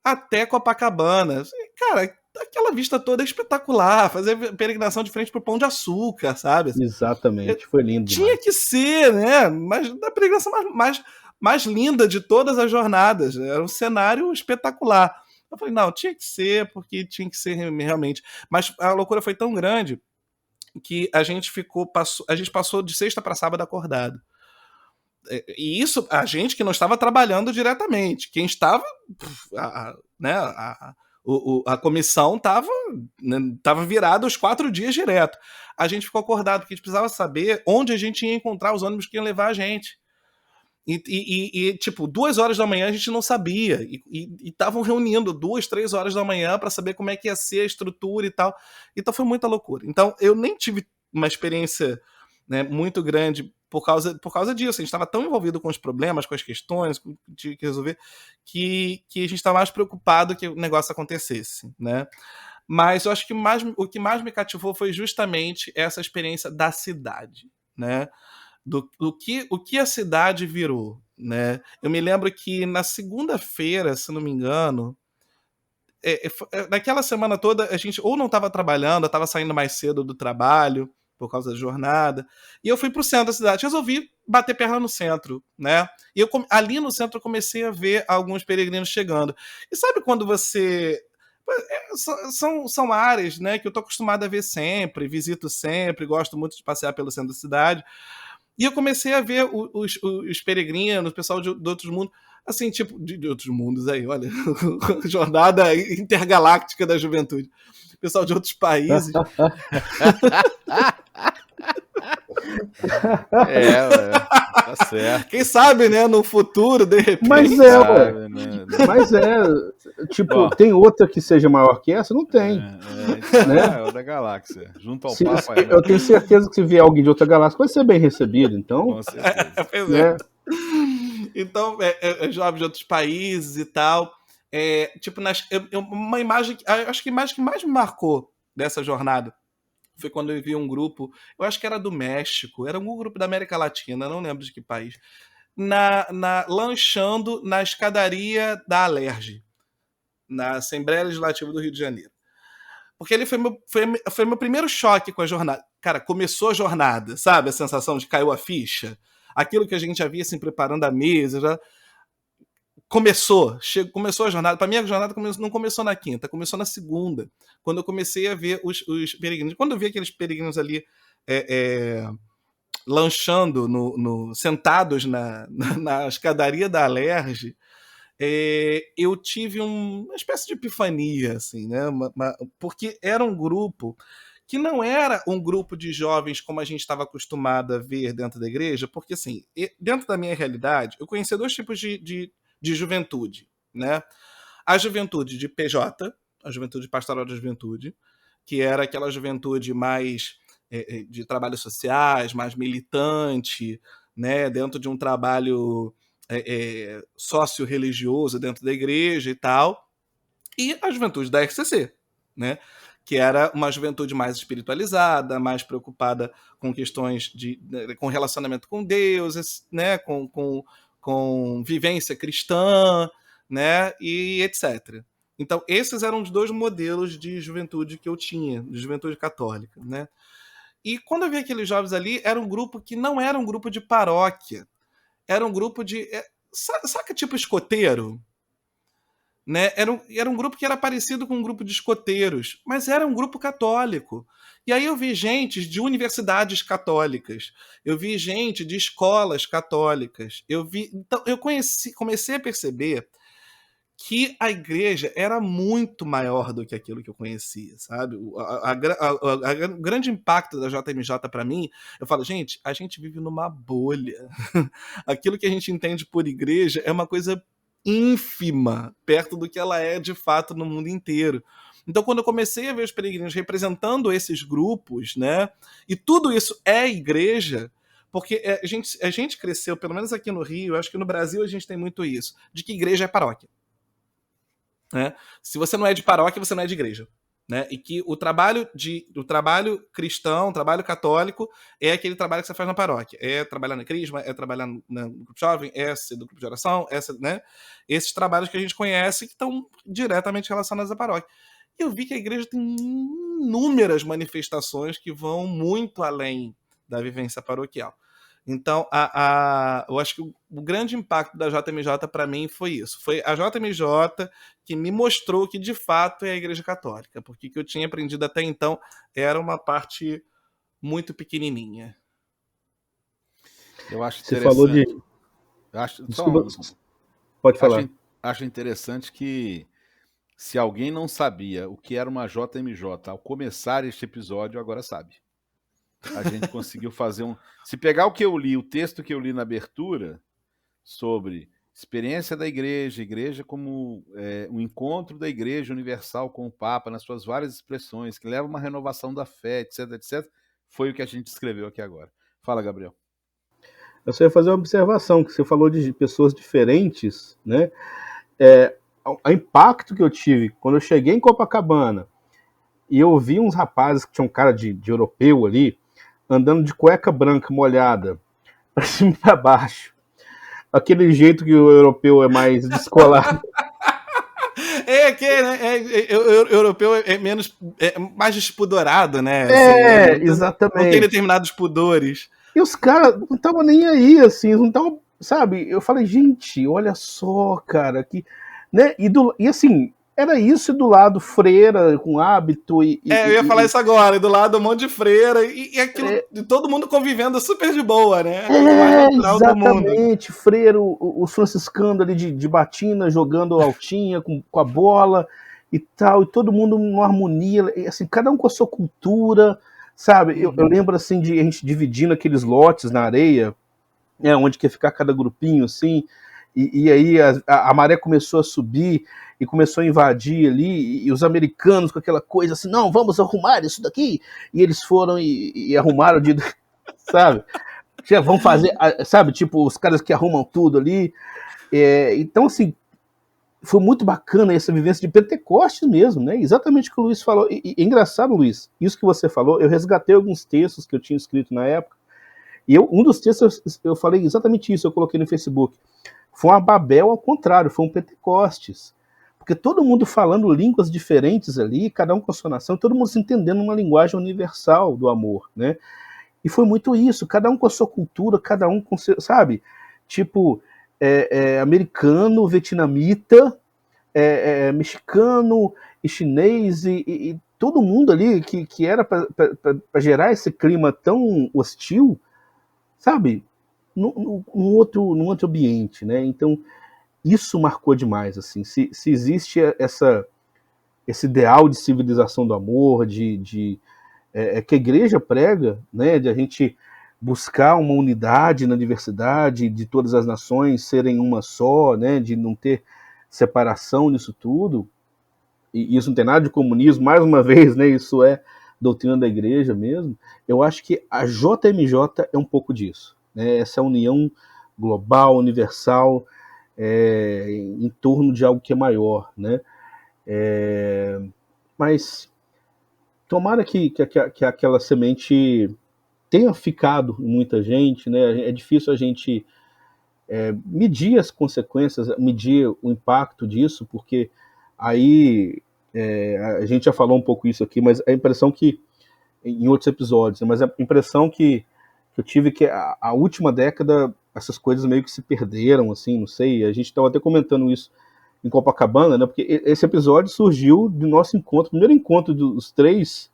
até Copacabana. Cara, aquela vista toda é espetacular, fazer peregrinação de frente pro Pão de Açúcar, sabe? Exatamente, foi lindo. Tinha que ser, né? Mas a peregrinação mais linda de todas as jornadas. Era um cenário espetacular. Eu falei, não, tinha que ser, porque tinha que ser realmente. Mas a loucura foi tão grande que a gente passou de sexta para sábado acordado. E isso, a gente que não estava trabalhando diretamente. Quem estava, a comissão estava virada os 4 dias direto. A gente ficou acordado, porque a gente precisava saber onde a gente ia encontrar os ônibus que iam levar a gente. Tipo, 2 horas da manhã a gente não sabia. E estavam reunindo 2, 3 horas da manhã para saber como é que ia ser a estrutura e tal. Então foi muita loucura. Então eu nem tive uma experiência, né, muito grande por causa disso. A gente estava tão envolvido com os problemas, com as questões que tinha que resolver, que a gente estava mais preocupado que o negócio acontecesse, né? Mas eu acho que o que mais me cativou foi justamente essa experiência da cidade, né? O que a cidade virou, né? Eu me lembro que na segunda-feira, se não me engano, naquela semana toda a gente ou não estava trabalhando, estava saindo mais cedo do trabalho por causa da jornada, e eu fui pro centro da cidade, resolvi bater perna no centro, né? E ali no centro eu comecei a ver alguns peregrinos chegando. E sabe quando você são áreas, né, que eu tô acostumado a ver sempre, visito sempre, gosto muito de passear pelo centro da cidade. E eu comecei a ver os peregrinos, o pessoal de outros mundos, assim, tipo, de outros mundos aí, olha, jornada intergaláctica da juventude. Pessoal de outros países. Tá certo. Quem sabe, né, no futuro, de repente. Mas Sabe, né? Mas tipo, Bom. tem outra que seja maior que essa? Não tem. É maior da galáxia. Junto ao Papa. Eu tenho certeza que se vier alguém de outra galáxia, vai ser bem recebido, então. Com certeza. Pois Né? Então, jovens de outros países e tal. Tipo, uma imagem. Acho que a imagem que mais me marcou dessa jornada foi quando eu vi um grupo, eu acho que era do México, era um grupo da América Latina, não lembro de que país, lanchando na escadaria da Alerj, na Assembleia Legislativa do Rio de Janeiro. Porque ele foi meu primeiro choque com a jornada. Cara, começou a jornada, sabe? A sensação de caiu a ficha. Aquilo que a gente já via assim, preparando a mesa, já começou a jornada. Para mim, a jornada não começou na quinta, começou na segunda, quando eu comecei a ver os peregrinos. Quando eu vi aqueles peregrinos ali lanchando, sentados na escadaria da Alerj, eu tive uma espécie de epifania, assim, né? Porque era um grupo que não era um grupo de jovens como a gente estava acostumado a ver dentro da igreja, porque, assim, dentro da minha realidade, eu conhecia dois tipos de juventude, né? A juventude de PJ, a juventude pastoral da juventude, que era aquela juventude mais de trabalhos sociais, mais militante, né? Dentro de um trabalho sócio-religioso dentro da igreja e tal, e a juventude da RCC, né? Que era uma juventude mais espiritualizada, mais preocupada com questões com relacionamento com Deus, né? Com vivência cristã, né? E etc. Então, esses eram os dois modelos de juventude que eu tinha, de juventude católica, né? E quando eu vi aqueles jovens ali, era um grupo que não era um grupo de paróquia, era um grupo de... saca tipo escoteiro? Né? Era um grupo que era parecido com um grupo de escoteiros, mas era um grupo católico. E aí eu vi gente de universidades católicas, eu vi gente de escolas católicas, então eu comecei a perceber que a igreja era muito maior do que aquilo que eu conhecia, sabe? O grande impacto da JMJ para mim, eu falo, gente, a gente vive numa bolha. Aquilo que a gente entende por igreja é uma coisa ínfima perto do que ela é de fato no mundo inteiro. Então, quando eu comecei a ver os peregrinos representando esses grupos, né, e tudo isso é igreja, porque a gente cresceu, pelo menos aqui no Rio, acho que no Brasil a gente tem muito isso, de que igreja é paróquia. Né? Se você não é de paróquia, você não é de igreja. Né? E que o trabalho cristão, o trabalho católico, é aquele trabalho que você faz na paróquia. É trabalhar na crisma, é trabalhar no grupo jovem, é ser do grupo de oração, né? Esses trabalhos que a gente conhece que estão diretamente relacionados à paróquia. E eu vi que a igreja tem inúmeras manifestações que vão muito além da vivência paroquial. Então, eu acho que o grande impacto da JMJ para mim foi isso. Foi a JMJ que me mostrou que, de fato, é a Igreja Católica, porque o que eu tinha aprendido até então era uma parte muito pequenininha. Eu acho Você interessante. falou de... Desculpa, pode falar. Acho interessante que, se alguém não sabia o que era uma JMJ ao começar este episódio, agora sabe. A gente conseguiu fazer Se pegar o texto que eu li na abertura, sobre experiência da igreja como um encontro da igreja universal com o Papa, nas suas várias expressões, que leva a uma renovação da fé, etc, etc, foi o que a gente escreveu aqui agora. Fala, Gabriel. Eu só ia fazer uma observação, que você falou de pessoas diferentes, né? É, o impacto que eu tive quando eu cheguei em Copacabana e eu vi uns rapazes que tinham cara de europeu ali, andando de cueca branca molhada, pra cima e pra baixo. Aquele jeito que o europeu é mais descolado. Né? Europeu é menos, mais despudorado, né? Assim, né? É, Não tem exatamente. determinados pudores. E os caras não estavam nem aí, assim, não estavam, sabe? Eu falei, gente, olha só, cara, que, né? E assim, era isso e do lado freira com hábito Eu ia falar isso agora, e do lado um monte de freira, e aquilo, é, de todo mundo convivendo super de boa, né? A coisa mais natural do mundo. exatamente, freiro, os franciscanos ali de batina, jogando altinha com a bola e tal, e todo mundo numa harmonia, e, assim, cada um com a sua cultura, sabe? Eu lembro, assim, de a gente dividindo aqueles lotes na areia, onde quer ficar cada grupinho, assim, e aí a maré começou a subir e começou a invadir ali, e os americanos com aquela coisa assim, não, vamos arrumar isso daqui, e eles foram e arrumaram de, sabe? Já vão fazer, sabe, tipo, os caras que arrumam tudo ali. Então, assim, foi muito bacana essa vivência de Pentecostes mesmo, né? Exatamente o que o Luiz falou. E é engraçado, Luiz, isso que você falou, eu resgatei alguns textos que eu tinha escrito na época, e um dos textos eu falei exatamente isso, eu coloquei no Facebook. Foi uma Babel ao contrário, foi um Pentecostes. Porque todo mundo falando línguas diferentes ali, cada um com a sua nação, todo mundo se entendendo uma linguagem universal do amor, né? E foi muito isso, cada um com a sua cultura, cada um com seu, sabe? Tipo, americano, vietnamita, mexicano e chinês, e todo mundo ali que era para gerar esse clima tão hostil, sabe? Num outro ambiente, né? Então, isso marcou demais, assim. Se existe esse ideal de civilização do amor, que a igreja prega, né? De a gente buscar uma unidade na diversidade, de todas as nações serem uma só, né? De não ter separação nisso tudo. E isso não tem nada de comunismo, mais uma vez, né? Isso é doutrina da igreja mesmo. Eu acho que a JMJ é um pouco disso, né? Essa união global, universal, em torno de algo que é maior, né? Mas tomara que aquela semente tenha ficado em muita gente, né? É difícil a gente medir as consequências, medir o impacto disso, porque aí a gente já falou um pouco isso aqui, mas a impressão que em outros episódios, né, mas a impressão que eu tive que a última década essas coisas meio que se perderam, assim, não sei, a gente estava até comentando isso em Copacabana, né, porque esse episódio surgiu do nosso encontro, o primeiro encontro dos três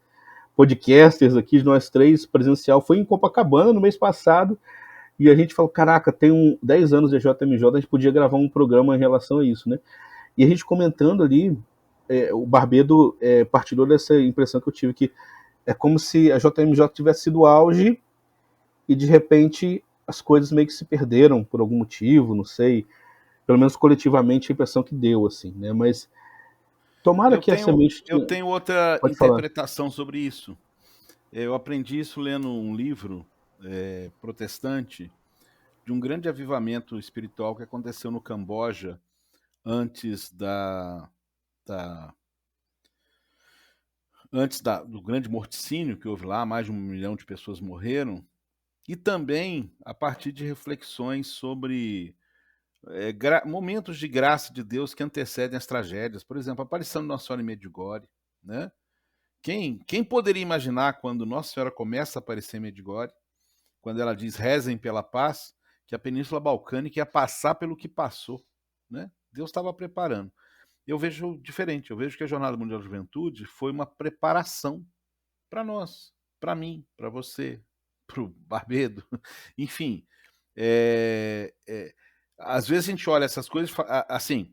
podcasters aqui, de nós três, presencial, foi em Copacabana no mês passado, e a gente falou, caraca, tem 10 anos de JMJ, a gente podia gravar um programa em relação a isso, né, e a gente comentando ali, o Barbedo partilhou dessa impressão que eu tive, que é como se a JMJ tivesse sido o auge e de repente as coisas meio que se perderam por algum motivo, não sei, pelo menos coletivamente a impressão que deu, assim, né? Mas tomara que a semente... Eu tenho outra Pode falar. interpretação sobre isso. Eu aprendi isso lendo um livro protestante de um grande avivamento espiritual que aconteceu no Camboja antes do grande morticínio que houve lá, mais de 1 milhão de pessoas morreram, e também a partir de reflexões sobre momentos de graça de Deus que antecedem as tragédias. Por exemplo, a aparição de Nossa Senhora em Medjugorje, né? Quem poderia imaginar quando Nossa Senhora começa a aparecer em Medjugorje, quando ela diz rezem pela paz, que a Península Balcânica ia passar pelo que passou, né? Deus estava preparando. Eu vejo diferente, eu vejo que a Jornada Mundial da Juventude foi uma preparação para nós, para mim, para você, para o Barbedo, enfim. Às vezes a gente olha essas coisas assim,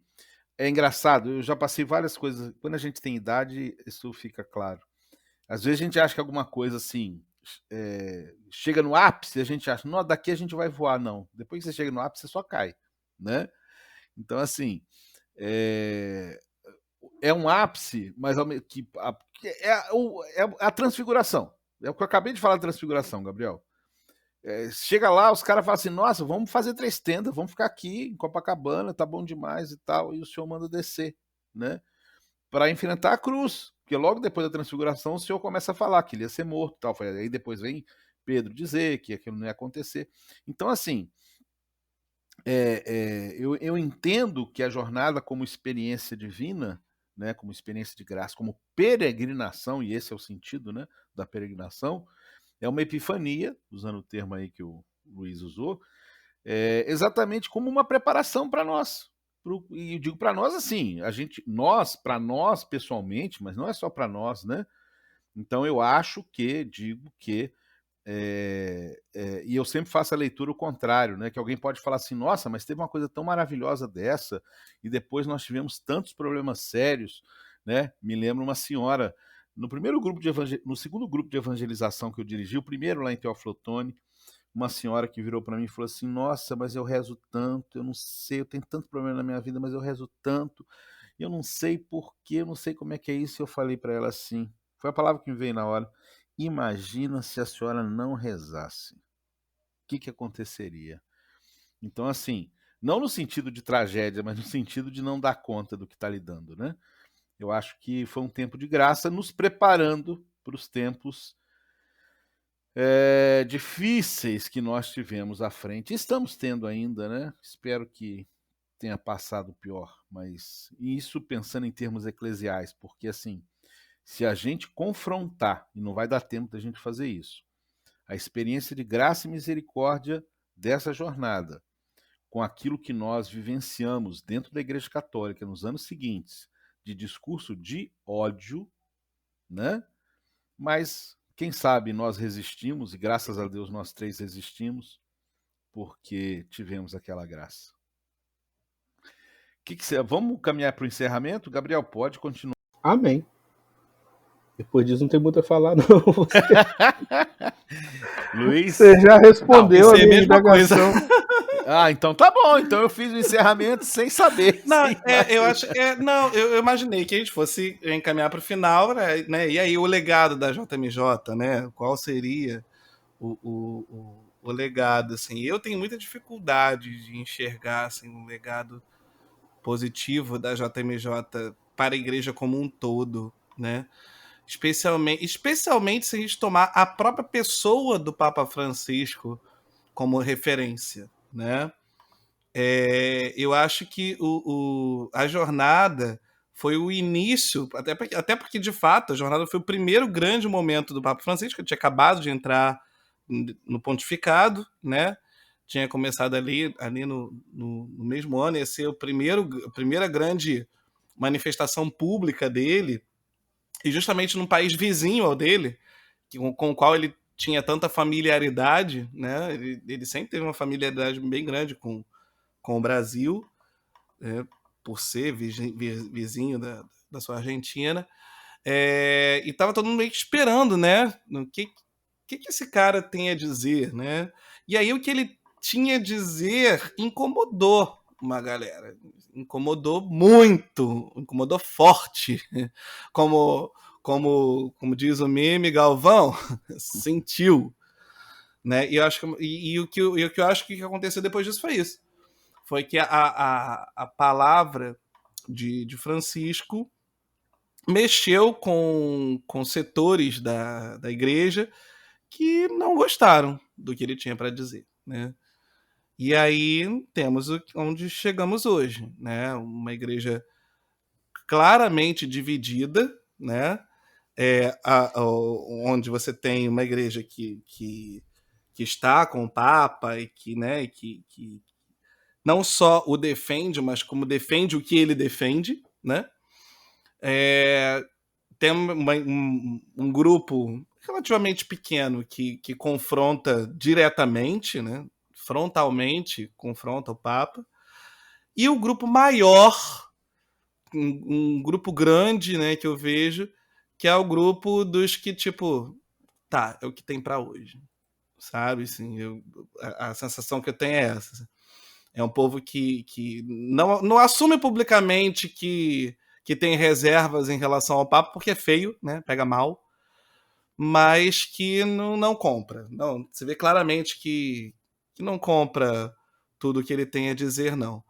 é engraçado, eu já passei várias coisas, quando a gente tem idade, isso fica claro. Às vezes a gente acha que alguma coisa assim, chega no ápice, a gente acha, não, daqui a gente vai voar, não. Depois que você chega no ápice, você só cai, né? Então, assim, é um ápice, mas é a transfiguração. É o que eu acabei de falar da transfiguração, Gabriel. chega lá, os caras falam assim, nossa, vamos fazer 3 tendas, vamos ficar aqui em Copacabana, tá bom demais e tal, e o senhor manda descer, né? Para enfrentar a cruz, porque logo depois da transfiguração o senhor começa a falar que ele ia ser morto e tal, aí depois vem Pedro dizer que aquilo não ia acontecer. Então, assim, eu entendo que a jornada como experiência divina, né, como experiência de graça, como peregrinação, e esse é o sentido, né, da peregrinação, é uma epifania, usando o termo aí que o Luiz usou, exatamente como uma preparação para nós. E eu digo para nós assim, para nós pessoalmente, mas não é só para nós, né? Então eu digo que e eu sempre faço a leitura o contrário, né? Que alguém pode falar assim, nossa, mas teve uma coisa tão maravilhosa dessa, e depois nós tivemos tantos problemas sérios, né? Me lembro uma senhora, no segundo grupo de evangelização que eu dirigi, o primeiro lá em Teófilo Otoni, uma senhora que virou para mim e falou assim, nossa, mas eu rezo tanto, eu não sei, eu tenho tanto problema na minha vida, mas eu rezo tanto, eu não sei porquê, eu não sei como é que é isso, e eu falei para ela assim, foi a palavra que me veio na hora, imagina se a senhora não rezasse. O que aconteceria? Então, assim, não no sentido de tragédia, mas no sentido de não dar conta do que está lidando, né? Eu acho que foi um tempo de graça, nos preparando para os tempos difíceis que nós tivemos à frente. Estamos tendo ainda, né? Espero que tenha passado o pior, mas isso pensando em termos eclesiais, porque assim, se a gente confrontar, e não vai dar tempo da gente fazer isso, a experiência de graça e misericórdia dessa jornada, com aquilo que nós vivenciamos dentro da Igreja Católica nos anos seguintes, de discurso de ódio, né? Mas, quem sabe, nós resistimos, e graças a Deus nós 3 resistimos, porque tivemos aquela graça. Vamos caminhar para o encerramento? Gabriel, pode continuar. Amém. Depois disso não tem muito a falar, não. Luiz? Você já respondeu Não, a isso é a minha mesma coisa. indagação. Então tá bom. Então eu fiz o encerramento sem saber. Não, sem eu acho. Eu imaginei que a gente fosse encaminhar para o final, né? E aí o legado da JMJ, né? Qual seria o legado? Assim, eu tenho muita dificuldade de enxergar assim, um legado positivo da JMJ para a igreja como um todo, né? Especialmente se a gente tomar a própria pessoa do Papa Francisco como referência, né? Eu acho que a jornada foi o início, até porque, de fato, a jornada foi o primeiro grande momento do Papa Francisco, que tinha acabado de entrar no pontificado, né? Tinha começado ali no mesmo ano, ia ser a primeira grande manifestação pública dele, e justamente num país vizinho ao dele, com o qual ele tinha tanta familiaridade, né? Ele sempre teve uma familiaridade bem grande com o Brasil, por ser vizinho da sua Argentina, e estava todo mundo meio que esperando, né? O que esse cara tem a dizer, né? E aí o que ele tinha a dizer incomodou uma galera, incomodou muito, incomodou forte, como diz o meme Galvão, sentiu, né? E eu acho que o que eu acho que aconteceu depois disso foi isso. Foi que a palavra de Francisco mexeu com setores da igreja que não gostaram do que ele tinha para dizer, né? E aí temos onde chegamos hoje, né? Uma igreja claramente dividida, né? Onde você tem uma igreja que está com o Papa e que, né, que não só o defende, mas como defende o que ele defende, né? Tem um grupo relativamente pequeno que confronta diretamente, né? Frontalmente confronta o Papa, e o grupo maior, um grupo grande, né, que eu vejo, que é o grupo dos que, tipo, tá, é o que tem para hoje, sabe? Assim, a sensação que eu tenho é essa. É um povo que não assume publicamente que tem reservas em relação ao Papa, porque é feio, né? Pega mal. mas que não compra. Não, você vê claramente que não compra tudo que ele tem a dizer, não.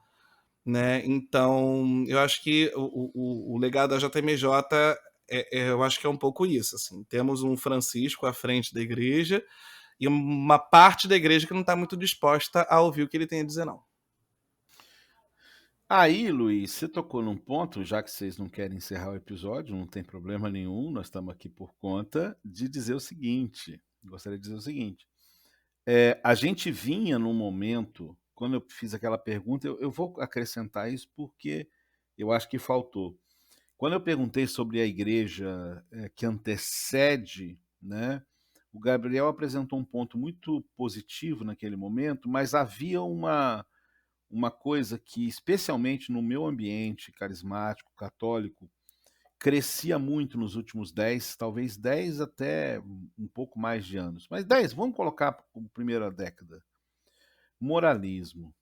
Né? Então, eu acho que o legado da JMJ, eu acho que é um pouco isso. Assim. Temos um Francisco à frente da igreja e uma parte da igreja que não está muito disposta a ouvir o que ele tem a dizer, não. Aí, Luiz, você tocou num ponto, já que vocês não querem encerrar o episódio, não tem problema nenhum, nós estamos aqui por conta de dizer o seguinte, gostaria de dizer o seguinte, a gente vinha num momento, quando eu fiz aquela pergunta, eu vou acrescentar isso porque eu acho que faltou. Quando eu perguntei sobre a igreja que antecede, né, o Gabriel apresentou um ponto muito positivo naquele momento, mas havia uma coisa que, especialmente no meu ambiente carismático, católico, crescia muito nos últimos 10, talvez 10 até um pouco mais de anos. Mas 10, vamos colocar como primeira década. Moralismo.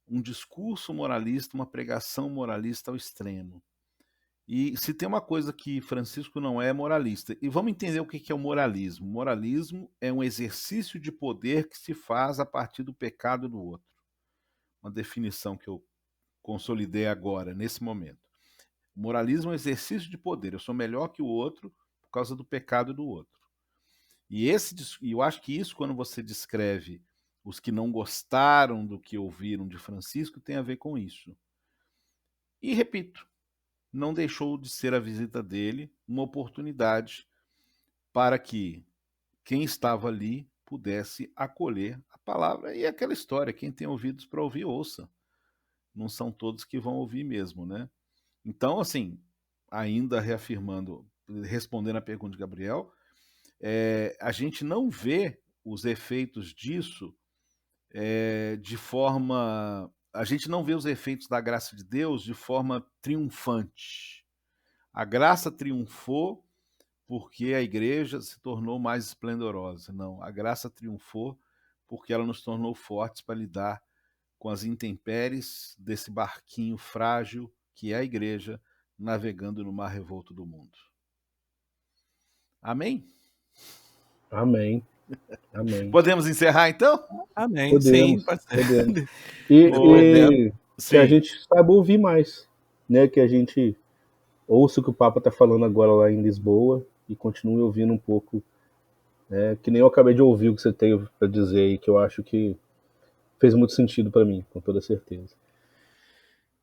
Um discurso moralista, uma pregação moralista ao extremo. E se tem uma coisa que Francisco não é moralista, e vamos entender o que é o moralismo. Moralismo é um exercício de poder que se faz a partir do pecado do outro. Uma definição que eu consolidei agora, nesse momento. O moralismo é um exercício de poder. Eu sou melhor que o outro por causa do pecado do outro. E eu acho que isso, quando você descreve os que não gostaram do que ouviram de Francisco, tem a ver com isso. E, repito, não deixou de ser a visita dele uma oportunidade para que quem estava ali pudesse acolher a palavra. E aquela história, quem tem ouvidos para ouvir, ouça. Não são todos que vão ouvir mesmo, né? Então, assim, ainda reafirmando, respondendo a pergunta de Gabriel, a gente não vê os efeitos disso de forma... A gente não vê os efeitos da graça de Deus de forma triunfante. A graça triunfou porque a igreja se tornou mais esplendorosa. Não, a graça triunfou porque ela nos tornou fortes para lidar com as intempéries desse barquinho frágil que é a igreja navegando no mar revolto do mundo. Amém? Amém. Amém. Podemos encerrar, então? Amém. Podemos, Sim, pode ser. podemos. E que a gente saiba ouvir mais, né? Que a gente ouça o que o Papa está falando agora lá em Lisboa e continue ouvindo um pouco, né? Que nem eu acabei de ouvir o que você tem para dizer aí, que eu acho que fez muito sentido para mim, com toda certeza.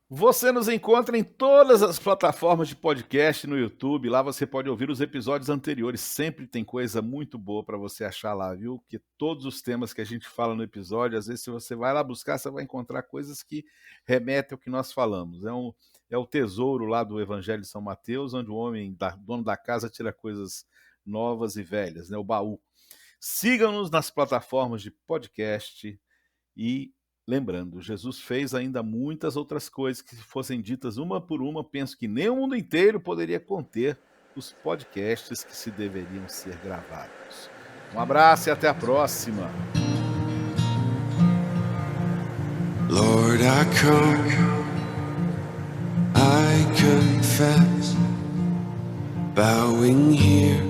Você nos encontra em todas as plataformas de podcast no YouTube. Lá você pode ouvir os episódios anteriores. Sempre tem coisa muito boa para você achar lá, viu? Que todos os temas que a gente fala no episódio, às vezes se você vai lá buscar, você vai encontrar coisas que remetem ao que nós falamos. É o tesouro lá do Evangelho de São Mateus, onde o homem, dono da casa, tira coisas novas e velhas, né? O baú. Sigam-nos nas plataformas de podcast e... Lembrando, Jesus fez ainda muitas outras coisas que, se fossem ditas uma por uma, penso que nem o mundo inteiro poderia conter os podcasts que se deveriam ser gravados. Um abraço e até a próxima. Lord, I come, I confess, bowing here,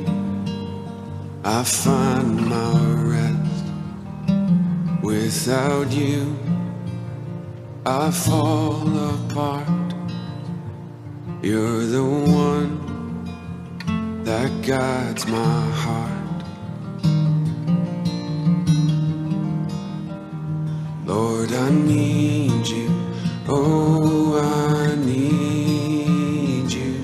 I find my rest. Without you, I fall apart. You're the one that guides my heart. Lord, I need you. Oh, I need you.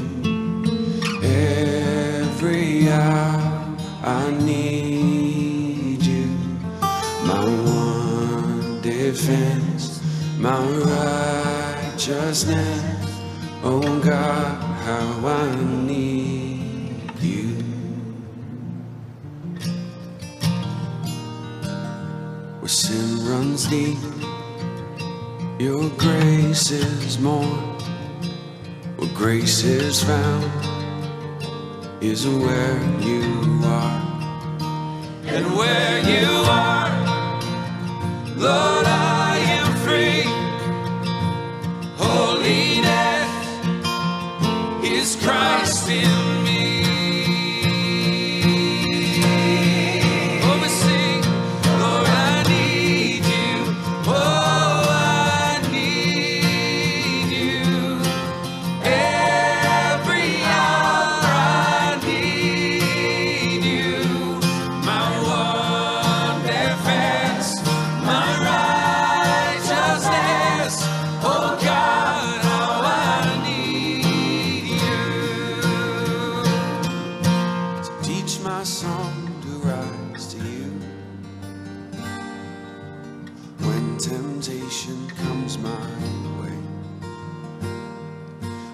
Every hour I need you. My one defense, my righteousness. Oh God, how I need you. Where sin runs deep, your grace is more. Where grace is found is where you are. And where you are, Lord, I am free. Holiness is Christ in me. temptation comes my way.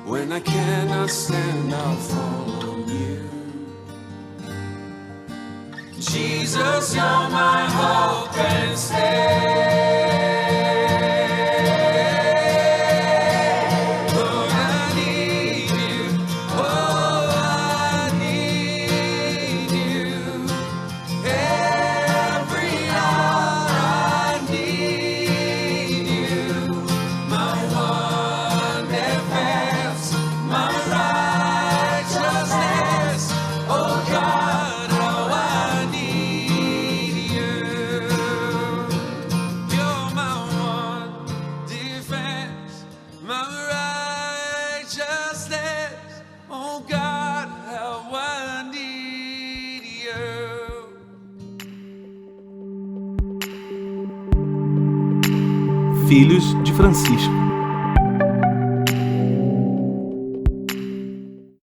When I cannot stand, I'll fall on you. Jesus, you're my hope and stay. Lord, I need you. Oh, I need you. Every hour I need you. My one defense, my righteousness. Oh God, how I need you. You're my one defense, my righteousness. Oh God, how I need you. Filhos de Francisco.